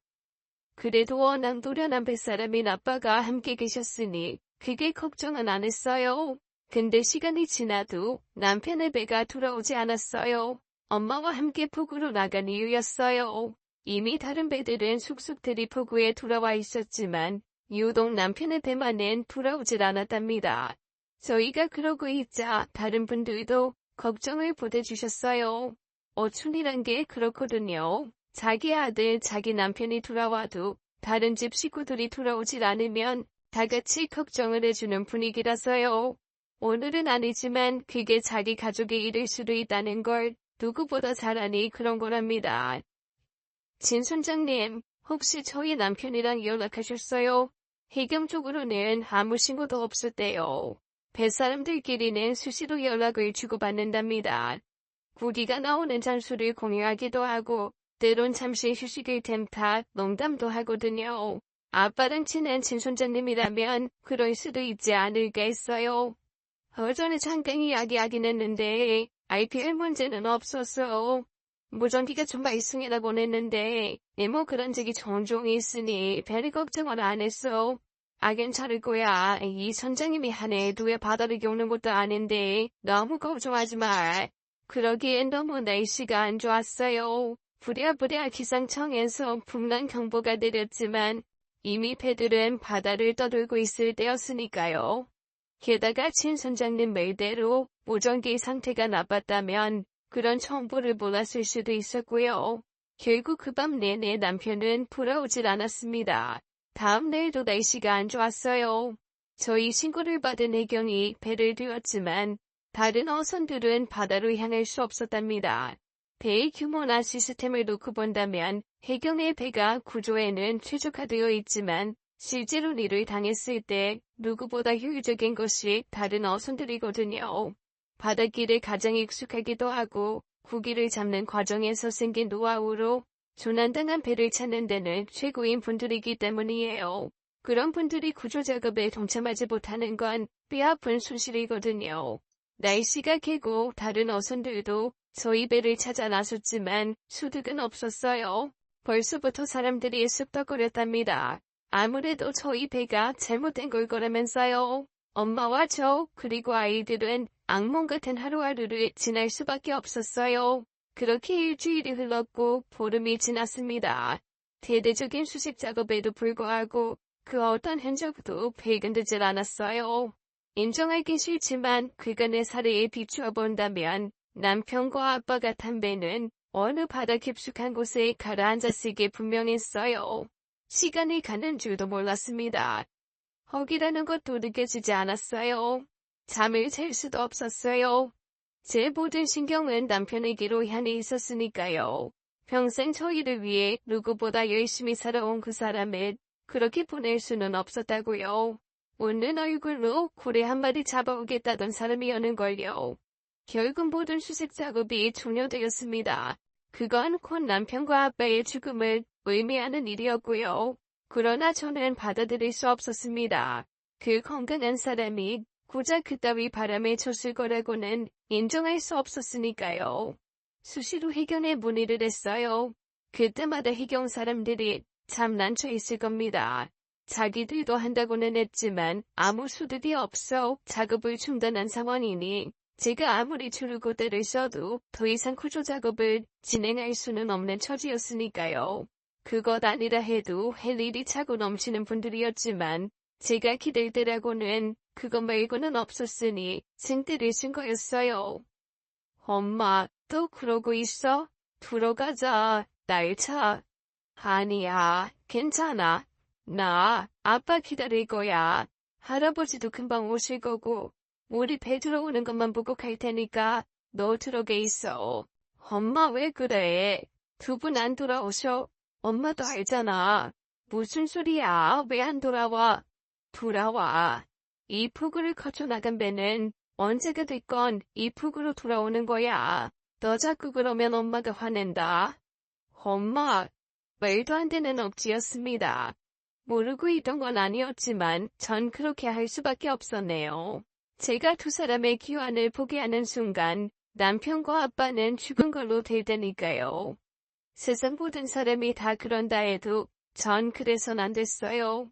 그래도 워낙 노련한 뱃사람인 아빠가 함께 계셨으니 그게 걱정은 안 했어요. 근데 시간이 지나도 남편의 배가 돌아오지 않았어요. 엄마와 함께 포구로 나간 이유였어요. 이미 다른 배들은 속속들이 포구에 돌아와 있었지만 유독 남편의 배만은 돌아오질 않았답니다. 저희가 그러고 있자 다른 분들도 걱정을 보내주셨어요. 어촌이란 게 그렇거든요. 자기 아들, 자기 남편이 돌아와도 다른 집 식구들이 돌아오질 않으면 다 같이 걱정을 해주는 분위기라서요. 오늘은 아니지만 그게 자기 가족의 일일 수도 있다는 걸 누구보다 잘 아니 그런 거랍니다. 진 선장님, 혹시 저희 남편이랑 연락하셨어요? 해경 쪽으로는 아무 신고도 없었대요. 뱃사람들끼리는 수시로 연락을 주고받는답니다. 구기가 나오는 장소를 공유하기도 하고 때론 잠시 휴식을 템타 농담도 하거든요. 아빠랑 친한 친손자님이라면 그럴 수도 있지 않을까 했어요. 전에 잠깐 이야기하긴 했는데 IPL 문제는 없었어. 무전기가 좀 발송이라고 했는데 뭐 그런 적이 종종 있으니 별이 걱정을 안 했어. 괜찮을 거야. 이 선장님이 한 해 두 해 바다를 겪는 것도 아닌데 너무 걱정하지 마. 그러기엔 너무 날씨가 안 좋았어요. 부랴부랴 기상청에서 풍랑 경보가 내렸지만 이미 배들은 바다를 떠돌고 있을 때였으니까요. 게다가 친 선장님 말대로 무전기 상태가 나빴다면 그런 정보를 몰랐을 수도 있었고요. 결국 그 밤 내내 남편은 돌아오질 않았습니다. 다음 날도 날씨가 안 좋았어요. 저희 신고를 받은 해경이 배를 띄웠지만 다른 어선들은 바다로 향할 수 없었답니다. 배의 규모나 시스템을 놓고 본다면 해경의 배가 구조에는 최적화되어 있지만 실제로 일을 당했을 때 누구보다 효율적인 것이 다른 어선들이거든요. 바닷길에 가장 익숙하기도 하고 고기를 잡는 과정에서 생긴 노하우로 조난당한 배를 찾는 데는 최고인 분들이기 때문이에요. 그런 분들이 구조작업에 동참하지 못하는 건 뼈아픈 손실이거든요. 날씨가 개고 다른 어선들도 저희 배를 찾아 나섰지만 수득은 없었어요. 벌써부터 사람들이 쑥덕거렸답니다. 아무래도 저희 배가 잘못된 걸 거라면서요. 엄마와 저 그리고 아이들은 악몽 같은 하루하루를 지날 수밖에 없었어요. 그렇게 일주일이 흘렀고 보름이 지났습니다. 대대적인 수색 작업에도 불구하고 그 어떤 흔적도 발견되질 않았어요. 인정하기 싫지만 그간의 사례에 비추어 본다면 남편과 아빠가 탄 배는 어느 바다 깊숙한 곳에 가라앉았을 게 분명했어요. 시간이 가는 줄도 몰랐습니다. 허기라는 것도 느껴지지 않았어요. 잠을 잘 수도 없었어요. 제 모든 신경은 남편에게로 향해 있었으니까요. 평생 저희를 위해 누구보다 열심히 살아온 그 사람을 그렇게 보낼 수는 없었다고요. 웃는 얼굴로 고래 한 마리 잡아오겠다던 사람이었는걸요. 결국 모든 수색 작업이 종료되었습니다. 그건 곧 남편과 아빠의 죽음을 의미하는 일이었고요. 그러나 저는 받아들일 수 없었습니다. 그 건강한 사람이 고작 그따위 바람에 쳤을 거라고는 인정할 수 없었으니까요. 수시로 해경에 문의를 했어요. 그때마다 해경 사람들이 참 난처 있을 겁니다. 자기들도 한다고는 했지만 아무 수득이 없어 작업을 중단한 상황이니 제가 아무리 줄고대를 써도 더 이상 구조 작업을 진행할 수는 없는 처지였으니까요. 그것 아니라 해도 할 일이 차고 넘치는 분들이었지만 제가 기댈 때라고는 그것 말고는 없었으니 생떼를 쓴 거였어요. 엄마, 또 그러고 있어? 들어가자. 날 차. 아니야, 괜찮아. 나 아빠 기다릴 거야. 할아버지도 금방 오실 거고 우리 배 들어오는 것만 보고 갈 테니까 너 들어가 있어. 엄마 왜 그래? 두 분 안 돌아오셔? 엄마도 알잖아. 무슨 소리야? 왜 안 돌아와? 돌아와. 이 폭우를 거쳐 나간 배는 언제가 됐건 이 폭우로 돌아오는 거야. 너 자꾸 그러면 엄마가 화낸다. 엄마, 말도 안 되는 억지였습니다. 모르고 있던 건 아니었지만 전 그렇게 할 수밖에 없었네요. 제가 두 사람의 귀환을 포기하는 순간 남편과 아빠는 죽은 걸로 될 테니까요. 세상 모든 사람이 다 그런다 해도 전 그래선 안 됐어요.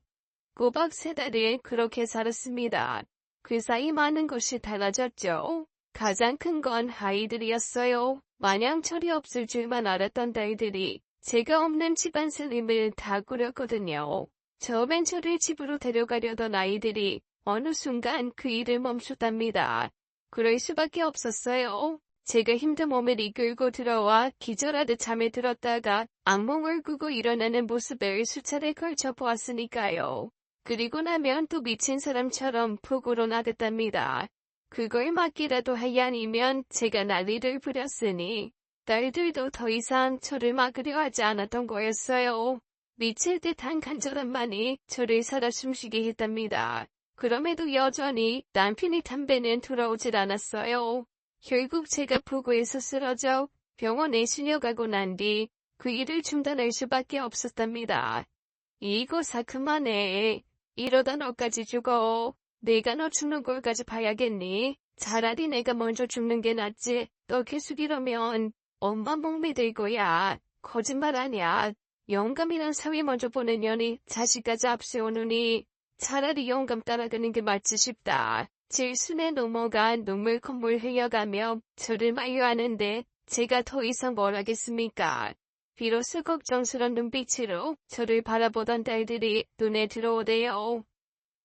꼬박 3달을 그렇게 살았습니다. 그 사이 많은 것이 달라졌죠. 가장 큰 건 아이들이었어요. 마냥 철이 없을 줄만 알았던 딸들이 제가 없는 집안 살림을 다 꾸렸거든요. 처음엔 저를 집으로 데려가려던 아이들이 어느 순간 그 일을 멈췄답니다. 그럴 수밖에 없었어요. 제가 힘든 몸을 이끌고 들어와 기절하듯 잠에 들었다가 악몽을 꾸고 일어나는 모습을 수차례 걸쳐 보았으니까요. 그리고 나면 또 미친 사람처럼 폭우로 나갔답니다. 그걸 막기라도 해야 하면 제가 난리를 부렸으니 딸들도 더 이상 저를 막으려 하지 않았던 거였어요. 미칠 듯한 간절함만이 저를 살아 숨쉬게 했답니다. 그럼에도 여전히 남편이 탄 배는 돌아오질 않았어요. 결국 제가 폭우에서 쓰러져 병원에 실려가고 난 뒤 그 일을 중단할 수밖에 없었답니다. 이거사 그만해. 이러다 너까지 죽어. 내가 너 죽는 꼴까지 봐야겠니? 차라리 내가 먼저 죽는 게 낫지. 너 계속 이러면 엄마 목 믿을 거야. 거짓말 아니야. 영감이란 사위 먼저 보내려니 자식까지 앞세우느니 차라리 영감 따라가는 게 맞지 싶다. 질순에 넘어간 눈물 콧물 흘려가며 저를 마유하는데 제가 더 이상 뭘 하겠습니까? 비로소 걱정스런 눈빛으로 저를 바라보던 딸들이 눈에 들어오대요.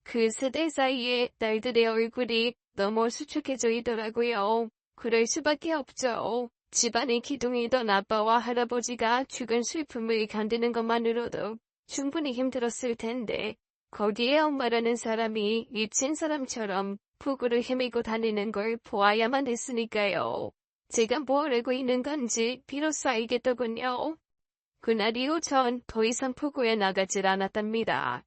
그 세대 사이에 딸들의 얼굴이 너무 수척해져 있더라고요. 그럴 수밖에 없죠. 집안의 기둥이던 아빠와 할아버지가 죽은 슬픔을 견디는 것만으로도 충분히 힘들었을 텐데 거기에 엄마라는 사람이 미친 사람처럼 폭우를 헤매고 다니는 걸 보아야만 했으니까요. 제가 뭘 알고 있는 건지 비로소 알겠더군요. 그날 이후 전 더 이상 폭우에 나가질 않았답니다.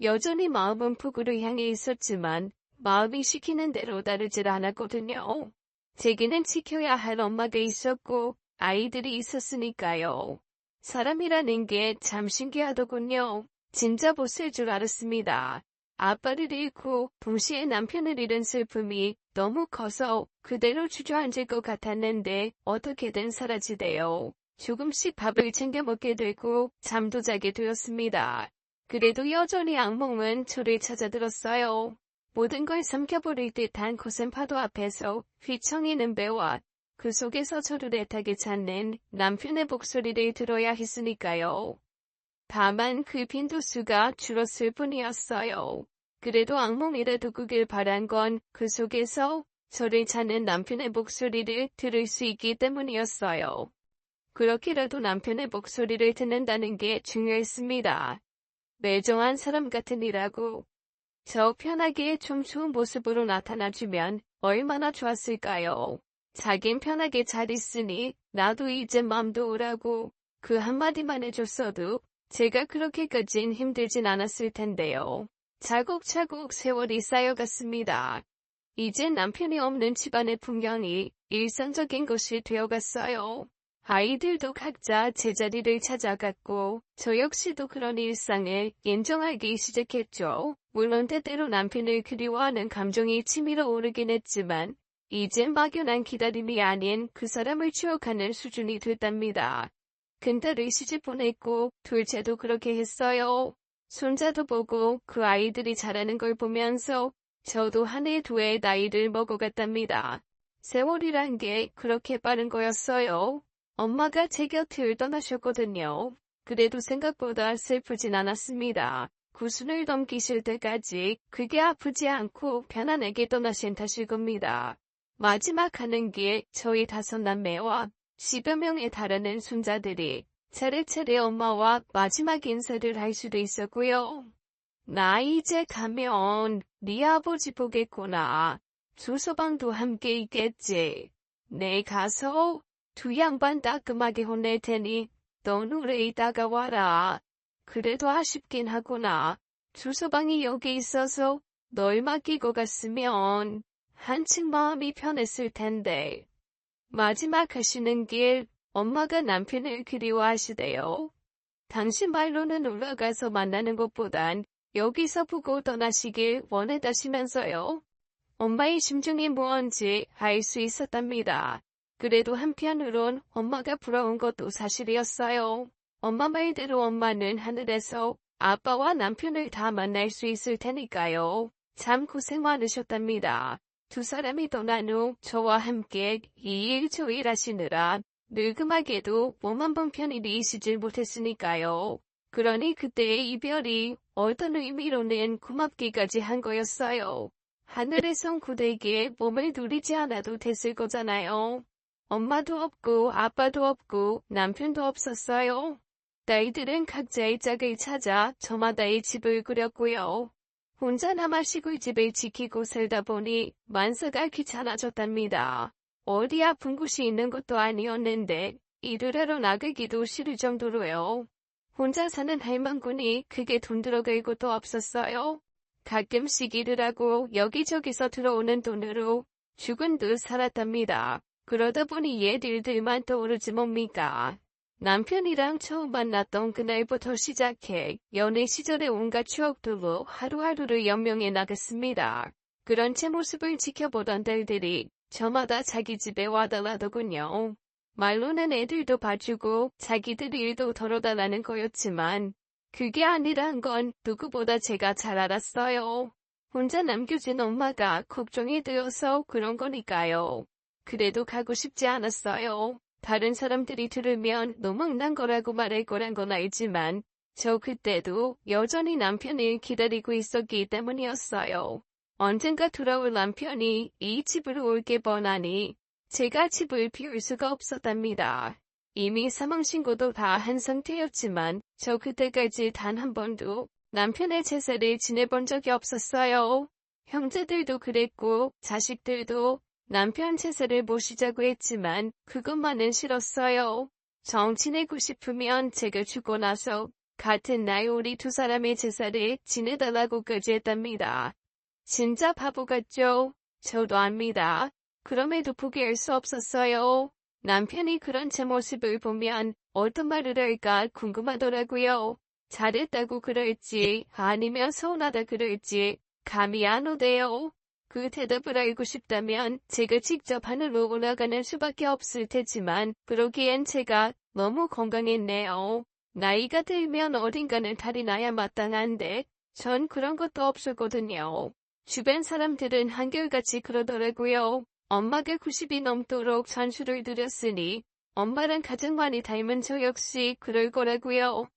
여전히 마음은 폭우를 향해 있었지만 마음이 시키는 대로 따르질 않았거든요. 제게는 지켜야 할 엄마가 있었고 아이들이 있었으니까요. 사람이라는 게 참 신기하더군요. 진짜 못쓸 줄 알았습니다. 아빠를 잃고 동시에 남편을 잃은 슬픔이 너무 커서 그대로 주저앉을 것 같았는데 어떻게든 사라지대요. 조금씩 밥을 챙겨 먹게 되고 잠도 자게 되었습니다. 그래도 여전히 악몽은 저를 찾아들었어요. 모든 걸 삼켜버릴 듯한 거센 파도 앞에서 휘청이는 배와 그 속에서 저를 애타게 찾는 남편의 목소리를 들어야 했으니까요. 다만 그 빈도수가 줄었을 뿐이었어요. 그래도 악몽이라도 꾸길 바란 건 그 속에서 저를 찾는 남편의 목소리를 들을 수 있기 때문이었어요. 그렇게라도 남편의 목소리를 듣는다는 게 중요했습니다. 매정한 사람 같은 이라고. 저 편하게 좀 좋은 모습으로 나타나주면 얼마나 좋았을까요? 자긴 편하게 잘 있으니 나도 이제 맘도 오라고 그 한마디만 해줬어도 제가 그렇게까진 힘들진 않았을 텐데요. 차곡차곡 세월이 쌓여갔습니다. 이제 남편이 없는 집안의 풍경이 일상적인 것이 되어갔어요. 아이들도 각자 제자리를 찾아갔고 저 역시도 그런 일상을 인정하기 시작했죠. 물론 때때로 남편을 그리워하는 감정이 치밀어 오르긴 했지만 이젠 막연한 기다림이 아닌 그 사람을 추억하는 수준이 됐답니다. 큰딸을 시집 보냈고 둘째도 그렇게 했어요. 손자도 보고 그 아이들이 자라는 걸 보면서 저도 한 해 두 해 나이를 먹어갔답니다. 세월이란 게 그렇게 빠른 거였어요. 엄마가 제 곁을 떠나셨거든요. 그래도 생각보다 슬프진 않았습니다. 90을 넘기실 때까지 그게 아프지 않고 편안하게 떠나신 탓일 겁니다. 마지막 가는 길 저희 5남매와 10여 명에 달하는 손자들이 차례차례 엄마와 마지막 인사를 할 수도 있었고요. 나 이제 가면 네 아버지 보겠구나. 주서방도 함께 있겠지. 내 가서 두 양반 따끔하게 혼낼 테니 넌 오래 있다가 와라. 그래도 아쉽긴 하구나. 주서방이 여기 있어서 널 맡기고 갔으면 한층 마음이 편했을 텐데. 마지막 하시는 길 엄마가 남편을 그리워하시대요. 당신 말로는 올라가서 만나는 것보단 여기서 보고 떠나시길 원하다시면서요. 엄마의 심중이 무언지 알 수 있었답니다. 그래도 한편으론 엄마가 부러운 것도 사실이었어요. 엄마 말대로 엄마는 하늘에서 아빠와 남편을 다 만날 수 있을 테니까요. 참 고생 많으셨답니다. 두 사람이 떠난 후 저와 함께 이 일 저 일 하시느라 늙음하게도 몸 한 번 편히 쉬질 못했으니까요. 그러니 그때의 이별이 어떤 의미로는 고맙기까지 한 거였어요. 하늘에선 그대에게 몸을 누리지 않아도 됐을 거잖아요. 엄마도 없고 아빠도 없고 남편도 없었어요. 딸들은 각자의 짝을 찾아 저마다의 집을 꾸렸고요. 혼자 남아 시골집을 지키고 살다 보니 만사가 귀찮아졌답니다. 어디 아픈 곳이 있는 것도 아니었는데 일을 하러 나가기도 싫을 정도로요. 혼자 사는 할망구니 크게 돈 들어갈 곳도 없었어요. 가끔씩 일을 하고 여기저기서 들어오는 돈으로 죽은 듯 살았답니다. 그러다 보니 옛 일들만 떠오르지 뭡니까. 남편이랑 처음 만났던 그날부터 시작해 연애 시절의 온갖 추억들로 하루하루를 연명해 나갔습니다. 그런 제 모습을 지켜보던 딸들이 저마다 자기 집에 와달라더군요. 말로는 애들도 봐주고 자기들 일도 덜어달라는 거였지만 그게 아니란 건 누구보다 제가 잘 알았어요. 혼자 남겨진 엄마가 걱정이 되어서 그런 거니까요. 그래도 가고 싶지 않았어요. 다른 사람들이 들으면 너무난 거라고 말할 거란 건 알지만 저 그때도 여전히 남편을 기다리고 있었기 때문이었어요. 언젠가 돌아올 남편이 이 집으로 올게 뻔하니 제가 집을 비울 수가 없었답니다. 이미 사망신고도 다 한 상태였지만 저 그때까지 단 한 번도 남편의 제사를 지내본 적이 없었어요. 형제들도 그랬고 자식들도 남편 제사를 모시자고 했지만 그것만은 싫었어요. 정 지내고 싶으면 제가 죽고 나서 같은 날 우리 두 사람의 제사를 지내달라고까지 했답니다. 진짜 바보 같죠? 저도 압니다. 그럼에도 포기할 수 없었어요. 남편이 그런 제 모습을 보면 어떤 말을 할까 궁금하더라고요. 잘했다고 그럴지 아니면 서운하다 그럴지 감이 안 오대요. 그 대답을 알고 싶다면 제가 직접 하늘로 올라가는 수밖에 없을 테지만 그러기엔 제가 너무 건강했네요. 나이가 들면 어딘가는 탈이 나야 마땅한데 전 그런 것도 없었거든요. 주변 사람들은 한결같이 그러더라고요. 엄마가 90이 넘도록 전수를 드렸으니 엄마랑 가장 많이 닮은 저 역시 그럴 거라고요.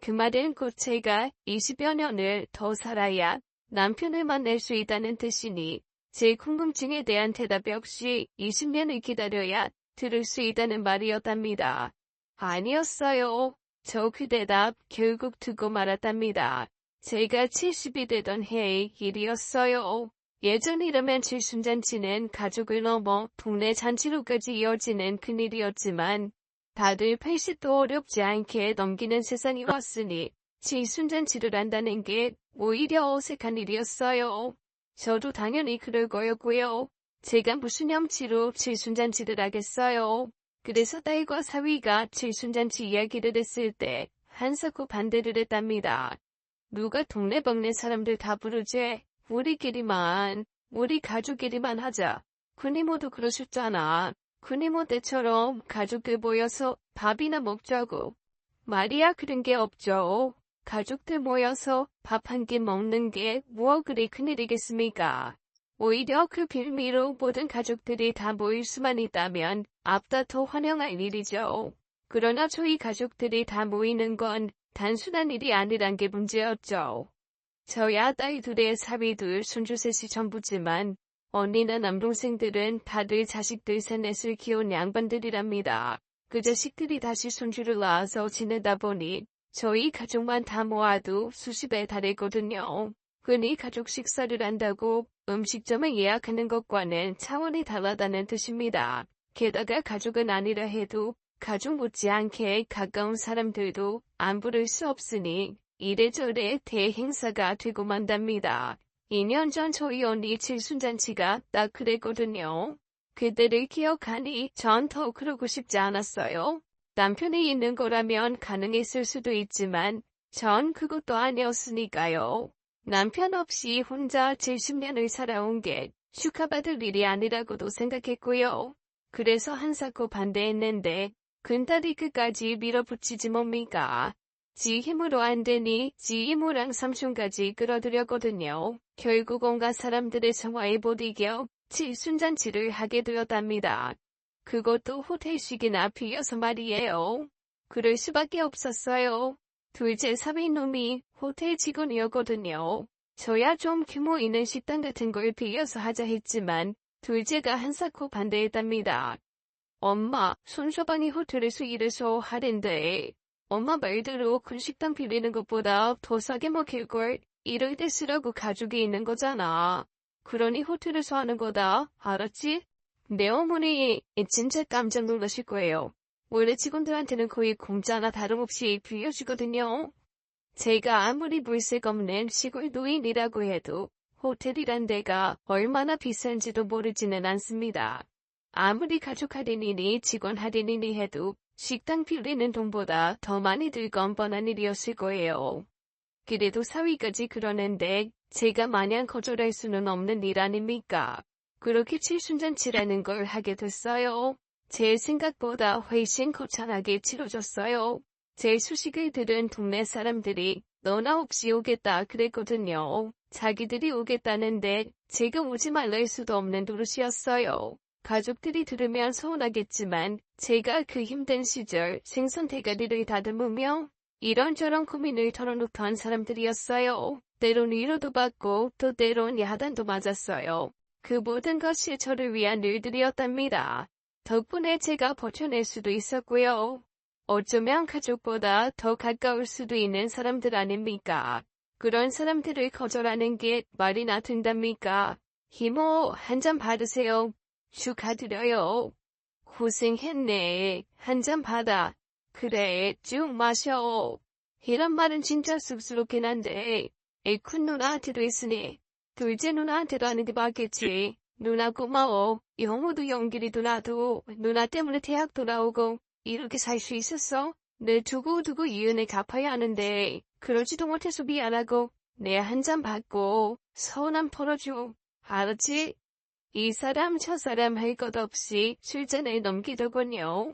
그 말은 곧 제가 20여 년을 더 살아야 남편을 만날 수 있다는 뜻이니 제 궁금증에 대한 대답 역시 20년을 기다려야 들을 수 있다는 말이었답니다. 아니었어요. 저 그 대답 결국 두고 말았답니다. 제가 70이 되던 해의 일이었어요. 예전이라면 칠순잔치는 가족을 넘어 동네 잔치로까지 이어지는 큰일이었지만 다들 80도 어렵지 않게 넘기는 세상이 왔으니 칠순잔치를 한다는 게 오히려 어색한 일이었어요. 저도 당연히 그럴 거였고요. 제가 무슨 염치로 칠순잔치를 하겠어요. 그래서 딸과 사위가 칠순잔치 이야기를 했을 때 한사코 반대를 했답니다. 누가 동네방네 사람들 다 부르지? 우리 가족끼리만 하자. 군이모도 그러셨잖아. 군이모 때처럼 가족들 모여서 밥이나 먹자고. 말이야 그런 게 없죠. 가족들 모여서 밥 한 끼 먹는 게 뭐 그리 큰일이겠습니까? 오히려 그 빌미로 모든 가족들이 다 모일 수만 있다면 앞다퉈 환영할 일이죠. 그러나 저희 가족들이 다 모이는 건 단순한 일이 아니란 게 문제였죠. 저야 딸 둘에 사위 둘, 손주 셋이 전부지만 언니나 남동생들은 다들 자식들 셋넷을 키운 양반들이랍니다. 그 자식들이 다시 손주를 낳아서 지내다 보니 저희 가족만 다 모아도 수십에 달했거든요. 흔히 가족 식사를 한다고 음식점을 예약하는 것과는 차원이 다르다는 뜻입니다. 게다가 가족은 아니라 해도 가족 못지않게 가까운 사람들도 안 부를 수 없으니 이래저래 대행사가 되고 만답니다. 2년 전 저희 언니 칠순잔치가 딱 그랬거든요. 그때를 기억하니 전 더 그러고 싶지 않았어요. 남편이 있는 거라면 가능했을 수도 있지만 전 그것도 아니었으니까요. 남편 없이 혼자 70년을 살아온 게 축하받을 일이 아니라고도 생각했고요. 그래서 한사코 반대했는데 큰딸이 끝까지 밀어붙이지 뭡니까? 지 힘으로 안 되니 지 이모랑 삼촌까지 끌어들였거든요. 결국 온갖 사람들의 성화에 못 이겨 칠순잔치를 하게 되었답니다. 그것도 호텔식이나 빌려서 말이에요. 그럴 수밖에 없었어요. 둘째 사위놈이 호텔 직원이었거든요. 저야 좀 규모 있는 식당 같은 걸 빌려서 하자 했지만 둘째가 한사코 반대했답니다. 엄마, 손서방이 호텔에서 일해서 하랜데 엄마 말대로 큰 식당 빌리는 것보다 더 싸게 먹힐걸. 이럴 때 쓰라고 가족이 있는 거잖아. 그러니 호텔에서 하는 거다. 알았지? 내 어머니 진짜 깜짝 놀라실 거예요. 원래 직원들한테는 거의 공짜나 다름없이 빌려주거든요. 제가 아무리 물색 없는 시골 노인이라고 해도 호텔이란 데가 얼마나 비싼지도 모르지는 않습니다. 아무리 가족 할인이니 직원 할인이니 해도 식당 빌리는 돈보다 더 많이 들건 뻔한 일이었을 거예요. 그래도 사위까지 그러는데 제가 마냥 거절할 수는 없는 일 아닙니까? 그렇게 칠순잔치라는 걸 하게 됐어요. 제 생각보다 훨씬 거창하게 치러졌어요. 제 소식을 들은 동네 사람들이 너나 없이 오겠다 그랬거든요. 자기들이 오겠다는데 제가 오지 말랄 수도 없는 노릇이었어요. 가족들이 들으면 서운하겠지만 제가 그 힘든 시절 생선 대가리를 다듬으며 이런저런 고민을 털어놓던 사람들이었어요. 때론 위로도 받고 또 때론 야단도 맞았어요. 그 모든 것이 저를 위한 일들이었답니다. 덕분에 제가 버텨낼 수도 있었고요. 어쩌면 가족보다 더 가까울 수도 있는 사람들 아닙니까? 그런 사람들을 거절하는 게 말이나 된답니까? 이모, 한 잔 받으세요. 축하드려요. 고생했네. 한 잔 받아. 그래, 쭉 마셔. 이런 말은 진짜 쑥스럽긴 한데, 큰 누나한테도 있으니, 둘째 누나한테도 하는 게 맞겠지. 누나 고마워. 영호도 영길이도 나도 누나 때문에 대학 돌아오고 이렇게 살 수 있었어. 내 두고두고 이 은혜 갚아야 하는데 그러지도 못해서 미안하고 내 한 잔 받고 서운함 털어줘. 알았지? 이 사람 저 사람 할 것 없이 술잔을 넘기더군요.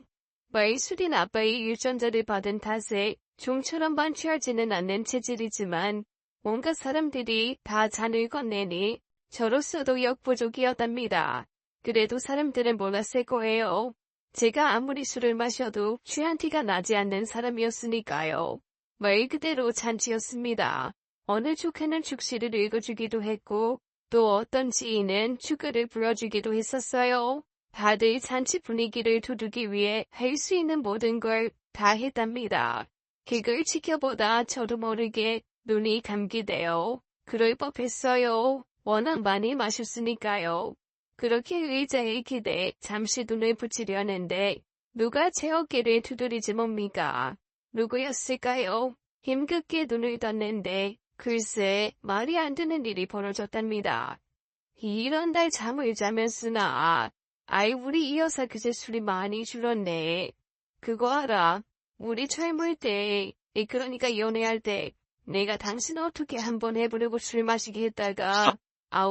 말술인 아빠의 유전자를 받은 탓에 좀처럼 반취하지는 않는 체질이지만 뭔가 사람들이 다 잔을 건네니 저로서도 역부족이었답니다. 그래도 사람들은 몰랐을 거예요. 제가 아무리 술을 마셔도 취한 티가 나지 않는 사람이었으니까요. 말 그대로 잔치였습니다. 어느 조카는 축시를 읽어주기도 했고 또 어떤 지인은 축가를 불러주기도 했었어요. 다들 잔치 분위기를 두르기 위해 할 수 있는 모든 걸 다 했답니다. 그걸 지켜보다 저도 모르게 눈이 감기대요. 그럴 법했어요. 워낙 많이 마셨으니까요. 그렇게 의자에 기대 잠시 눈을 붙이려는데 누가 제 어깨를 두드리지 뭡니까? 누구였을까요? 힘겹게 눈을 떴는데 글쎄 말이 안 되는 일이 벌어졌답니다. 이런 날 잠을 자면 쓰나. 아이 우리 이 여사 그제 술이 많이 줄었네. 그거 알아? 우리 젊을 때, 그러니까 연애할 때 내가 당신 어떻게 한번 해보려고 술 마시게 했다가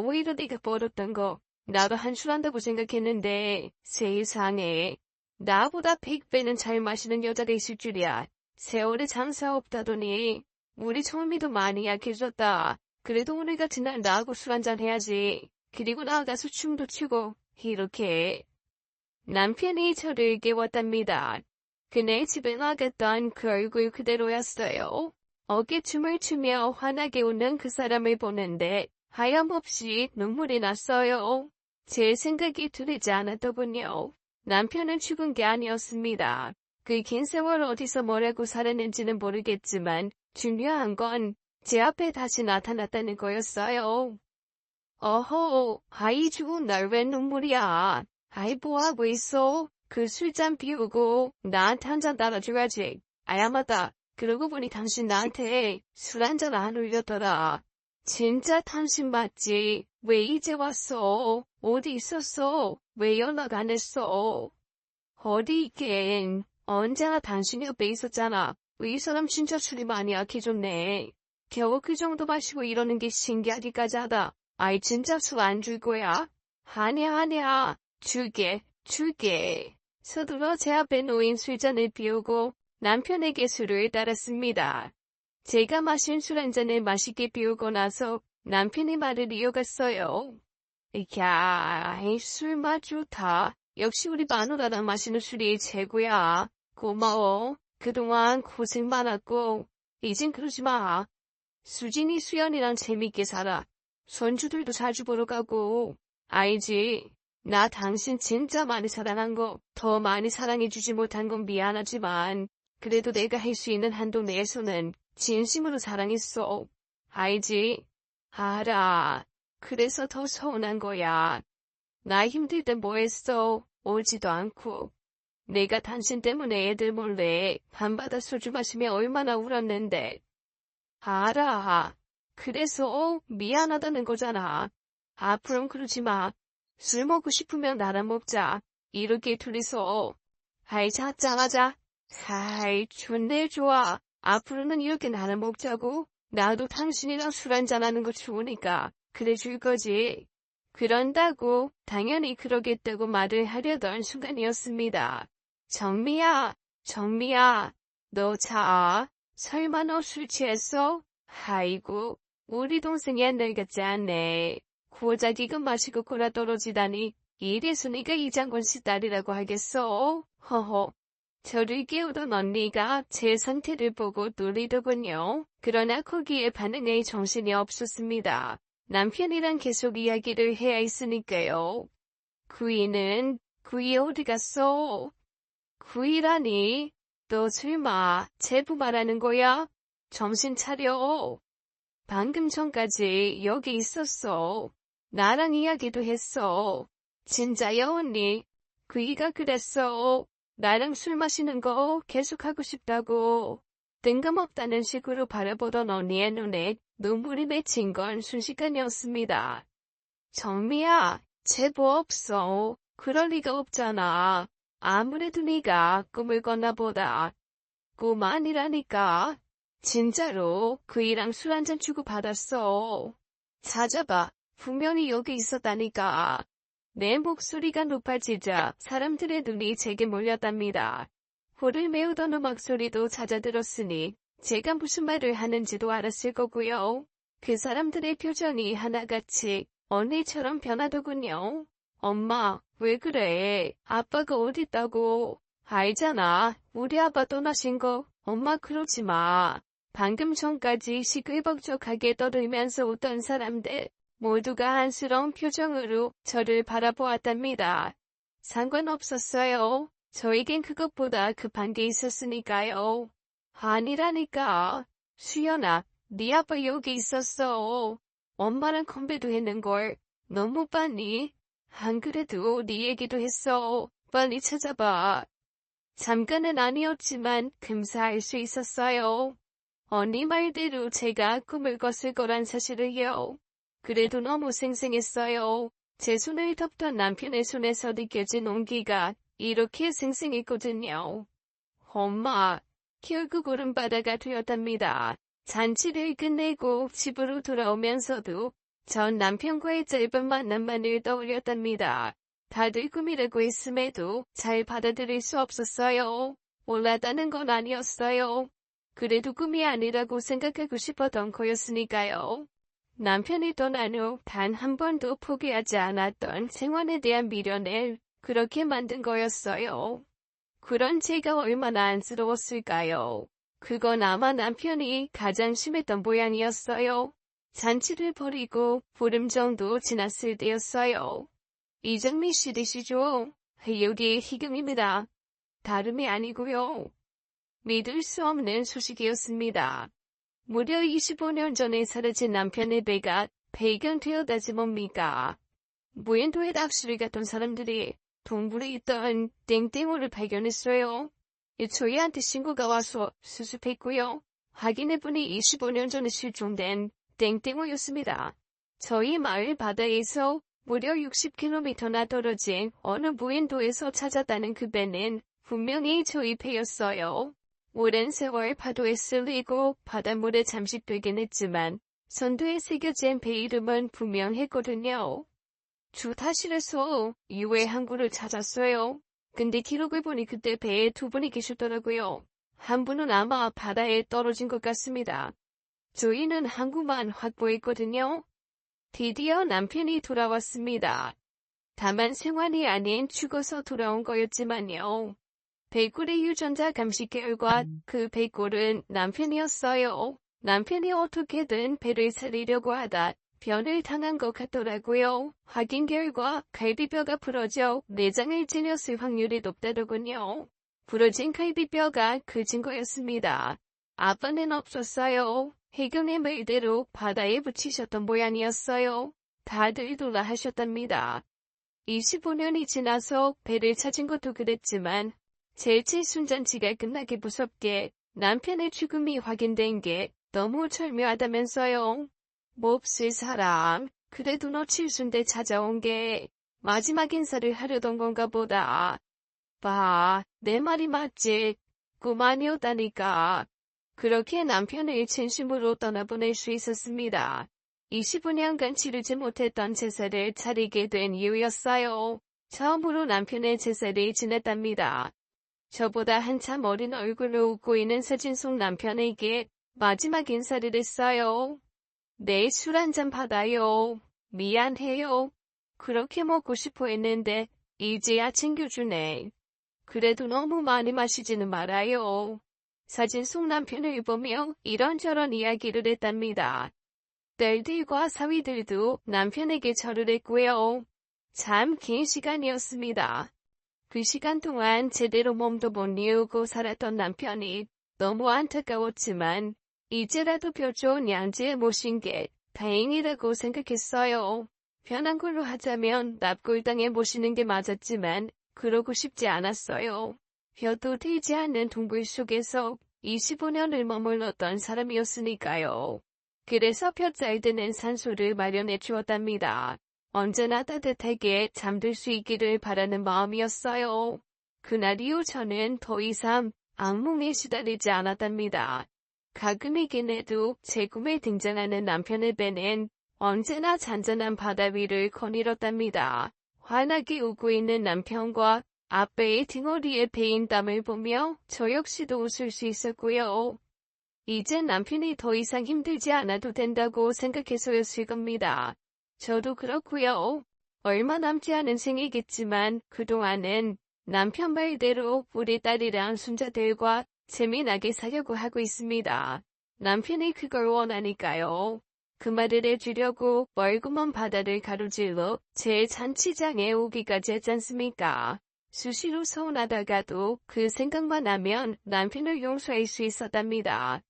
오히려 내가 버렸던 거 나도 한술한다고 생각했는데 세상에 나보다 100배는 잘 마시는 여자가 있을 줄이야. 세월에 장사 없다더니 우리 청미도 많이 약해졌다. 그래도 오늘 같은 날 나하고 술 한잔 해야지. 그리고 나가서 춤도 추고 이렇게 남편이 저를 깨웠답니다. 그네 집에 나갔던 그 얼굴 그대로였어요. 어깨춤을 추며 환하게 웃는 그 사람을 보는데 하염없이 눈물이 났어요. 제 생각이 들리지 않았더군요. 남편은 죽은 게 아니었습니다. 그 긴 세월 어디서 뭐라고 살았는지는 모르겠지만 중요한 건 제 앞에 다시 나타났다는 거였어요. 어허, 아이 죽은 날 왜 눈물이야? 아이 뭐하고 있어? 그 술잔 비우고 나한테 한 잔 따라줘야지. 아야 맞다. 그러고 보니 당신 나한테 술 한 잔 안 올렸더라. 진짜 당신 맞지? 왜 이제 왔어? 어디 있었어? 왜 연락 안 했어? 어디 있긴. 언제나 당신 옆에 있었잖아. 이 사람 진짜 술이 많이 약해졌네. 겨우 그 정도 마시고 이러는 게 신기하기까지 하다. 아이 진짜 술 안 줄 거야? 아니야. 줄게. 서둘러 제 앞에 놓인 술잔을 비우고 남편에게 술을 따랐습니다. 제가 마신 술 한 잔을 맛있게 비우고 나서 남편이 말을 이어갔어요. 야, 이 술 맛 좋다. 역시 우리 마누라랑 마시는 술이 최고야. 고마워. 그동안 고생 많았고 이젠 그러지 마. 수진이 수연이랑 재밌게 살아. 손주들도 자주 보러 가고. 알지? 나 당신 진짜 많이 사랑한 거, 더 많이 사랑해주지 못한 건 미안하지만 그래도 내가 할 수 있는 한도 내에서는 진심으로 사랑했어. 알지? 알아. 그래서 더 서운한 거야. 나 힘들 때 뭐 했어? 오지도 않고. 내가 당신 때문에 애들 몰래 밤바다 소주 마시며 얼마나 울었는데. 알아. 그래서 미안하다는 거잖아. 앞으로는 그러지 마. 술 먹고 싶으면 나랑 먹자. 이렇게 둘이서. 아이 자 짱하자. 하이, 좋네, 좋아. 앞으로는 이렇게 나눠 먹자고. 나도 당신이랑 술 한잔하는 거 좋으니까 그래 줄 거지. 그런다고 당연히 그러겠다고 말을 하려던 순간이었습니다. 정미야, 정미야, 너 자. 설마 너 술 취했어? 아이고, 우리 동생이 옛날 같지 않네. 고작 이거 마시고 골아 떨어지다니. 이래순이가 이장권 씨 딸이라고 하겠어? 허허. 저를 깨우던 언니가 제 상태를 보고 놀리더군요. 그러나 거기에 반응에 정신이 없었습니다. 남편이랑 계속 이야기를 해야 했으니까요. 구이 어디 갔어? 구이라니? 너 설마 제부 말하는 거야? 정신 차려. 방금 전까지 여기 있었어. 나랑 이야기도 했어. 진짜야 언니? 구이가 그랬어. 나랑 술 마시는 거 계속하고 싶다고. 뜬금없다는 식으로 바라보던 언니의 눈에 눈물이 맺힌 건 순식간이었습니다. 정미야, 제보 없어. 그럴 리가 없잖아. 아무래도 네가 꿈을 꿨나 보다. 꿈 아니라니까. 진짜로 그이랑 술 한잔 주고 받았어. 찾아봐. 분명히 여기 있었다니까. 내 목소리가 높아지자 사람들의 눈이 제게 몰렸답니다. 코를 메우던 음악 소리도 잦아들었으니 제가 무슨 말을 하는지도 알았을 거고요. 그 사람들의 표정이 하나같이 언니처럼 변하더군요. 엄마, 왜 그래? 아빠가 어딨다고? 알잖아. 우리 아빠 떠나신 거. 엄마 그러지 마. 방금 전까지 시끌벅적하게 떠들면서 웃던 사람들 모두가 안쓰러운 표정으로 저를 바라보았답니다. 상관없었어요. 저에겐 그것보다 급한 게 있었으니까요. 아니라니까. 수연아, 네 아빠 여기 있었어. 엄마랑 건배도 했는걸. 너 못 봤니? 안 그래도 네 얘기도 했어. 빨리 찾아봐. 잠깐은 아니었지만 금세 알 수 있었어요. 언니 말대로 제가 꿈을 꿨을 거란 사실을요. 그래도 너무 생생했어요. 제 손을 덮던 남편의 손에서 느껴진 온기가 이렇게 생생했거든요. 엄마, 결국 울음바다가 되었답니다. 잔치를 끝내고 집으로 돌아오면서도 전 남편과의 짧은 만남만을 떠올렸답니다. 다들 꿈이라고 했음에도 잘 받아들일 수 없었어요. 몰랐다는 건 아니었어요. 그래도 꿈이 아니라고 생각하고 싶었던 거였으니까요. 남편이 떠난 후 단 한 번도 포기하지 않았던 생활에 대한 미련을 그렇게 만든 거였어요. 그런 제가 얼마나 안쓰러웠을까요? 그건 아마 남편이 가장 심했던 모양이었어요. 잔치를 벌이고 보름 정도 지났을 때였어요. 이정미 씨 되시죠? 여기에 희경입니다. 다름이 아니고요. 믿을 수 없는 소식이었습니다. 무려 25년 전에 사라진 남편의 배가 발견되었다지 뭡니까? 무인도에 낚시를 갔던 사람들이 동굴에 있던 땡땡어를 발견했어요. 저희한테 신고가 와서 수습했고요. 확인해보니 25년 전에 실종된 땡땡어였습니다. 저희 마을 바다에서 무려 60km나 떨어진 어느 무인도에서 찾았다는 그 배는 분명히 저희 배였어요. 오랜 세월 파도에 쓸리고 바닷물에 잠식되긴 했지만 선두에 새겨진 배 이름은 분명했거든요. 주타실에서 이후에 항구를 찾았어요. 근데 기록을 보니 그때 배에 두 분이 계셨더라고요. 한 분은 아마 바다에 떨어진 것 같습니다. 저희는 항구만 확보했거든요. 드디어 남편이 돌아왔습니다. 다만 생환이 아닌 죽어서 돌아온 거였지만요. 백골의 유전자 감식 결과 그 백골은 남편이었어요. 남편이 어떻게든 배를 살리려고 하다 변을 당한 것 같더라고요. 확인 결과 갈비뼈가 부러져 내장을 찔렸을 확률이 높다더군요. 부러진 갈비뼈가 그 증거였습니다. 아빠는 없었어요. 해경의 말대로 바다에 붙이셨던 모양이었어요. 다들 놀라하셨답니다. 25년이 지나서 배를 찾은 것도 그랬지만 제7 순잔치가 끝나기 무섭게 남편의 죽음이 확인된 게 너무 절묘하다면서요. 몹쓸 사람, 그래도 너 칠순대 찾아온 게 마지막 인사를 하려던 건가 보다. 봐, 내 말이 맞지? 꿈아니었다니까. 그렇게 남편을 진심으로 떠나보낼 수 있었습니다. 25년간 치르지 못했던 제사를 차리게 된 이유였어요. 처음으로 남편의 제사를 지냈답니다. 저보다 한참 어린 얼굴로 웃고 있는 사진 속 남편에게 마지막 인사를 했어요. 네, 술 한잔 받아요. 미안해요. 그렇게 먹고 싶어 했는데 이제야 챙겨주네. 그래도 너무 많이 마시지는 말아요. 사진 속 남편을 보며 이런저런 이야기를 했답니다. 딸들과 사위들도 남편에게 절을 했고요. 참 긴 시간이었습니다. 그 시간 동안 제대로 몸도 못 이루고 살았던 남편이 너무 안타까웠지만 이제라도 별 좋은 양지에 모신 게 다행이라고 생각했어요. 편한 걸로 하자면 납골당에 모시는 게 맞았지만 그러고 싶지 않았어요. 벼도 되지 않는 동굴 속에서 25년을 머물렀던 사람이었으니까요. 그래서 볕 잘 드는 산소를 마련해 주었답니다. 언제나 따뜻하게 잠들 수 있기를 바라는 마음이었어요. 그날 이후 저는 더 이상 악몽에 시달리지 않았답니다. 가끔이긴 해도 제 꿈에 등장하는 남편의 배는 언제나 잔잔한 바다 위를 거닐었답니다. 환하게 웃고 있는 남편과 앞배의 등허리에 배인 땀을 보며 저 역시도 웃을 수 있었고요. 이젠 남편이 더 이상 힘들지 않아도 된다고 생각해서였을 겁니다. 저도 그렇고요. 얼마 남지 않은 생이겠지만 그동안은 남편 말대로 우리 딸이랑 손자들과 재미나게 살려고 하고 있습니다. 남편이 그걸 원하니까요. 그 말을 해주려고 멀고 먼 바다를 가로질러 제 잔치장에 오기까지 했잖습니까. 수시로 서운하다가도 그 생각만 하면 남편을 용서할 수 있었답니다.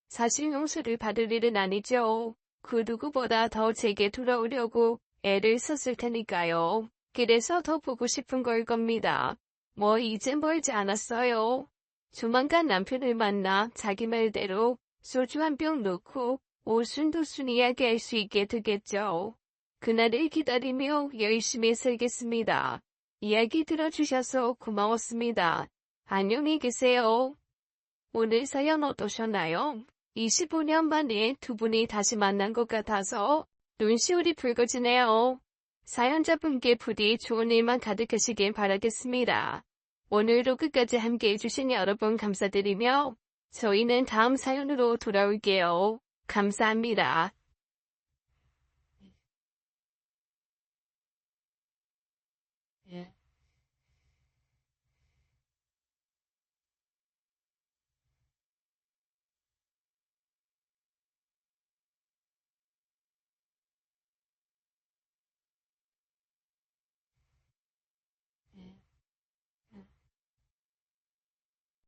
사실 용서를 받을 일은 아니죠. 그 누구보다 더 제게 돌아오려고 애를 썼을 테니까요. 그래서 더 보고 싶은 걸 겁니다. 뭐 이젠 멀지 않았어요. 조만간 남편을 만나 자기 말대로 소주 한 병 놓고 오순도순 이야기할 수 있게 되겠죠. 그날을 기다리며 열심히 살겠습니다. 이야기 들어주셔서 고마웠습니다. 안녕히 계세요. 오늘 사연 어떠셨나요? 25년 만에 두 분이 다시 만난 것 같아서 눈시울이 붉어지네요. 사연자분께 부디 좋은 일만 가득하시길 바라겠습니다. 오늘도 끝까지 함께 해주신 여러분 감사드리며 저희는 다음 사연으로 돌아올게요. 감사합니다.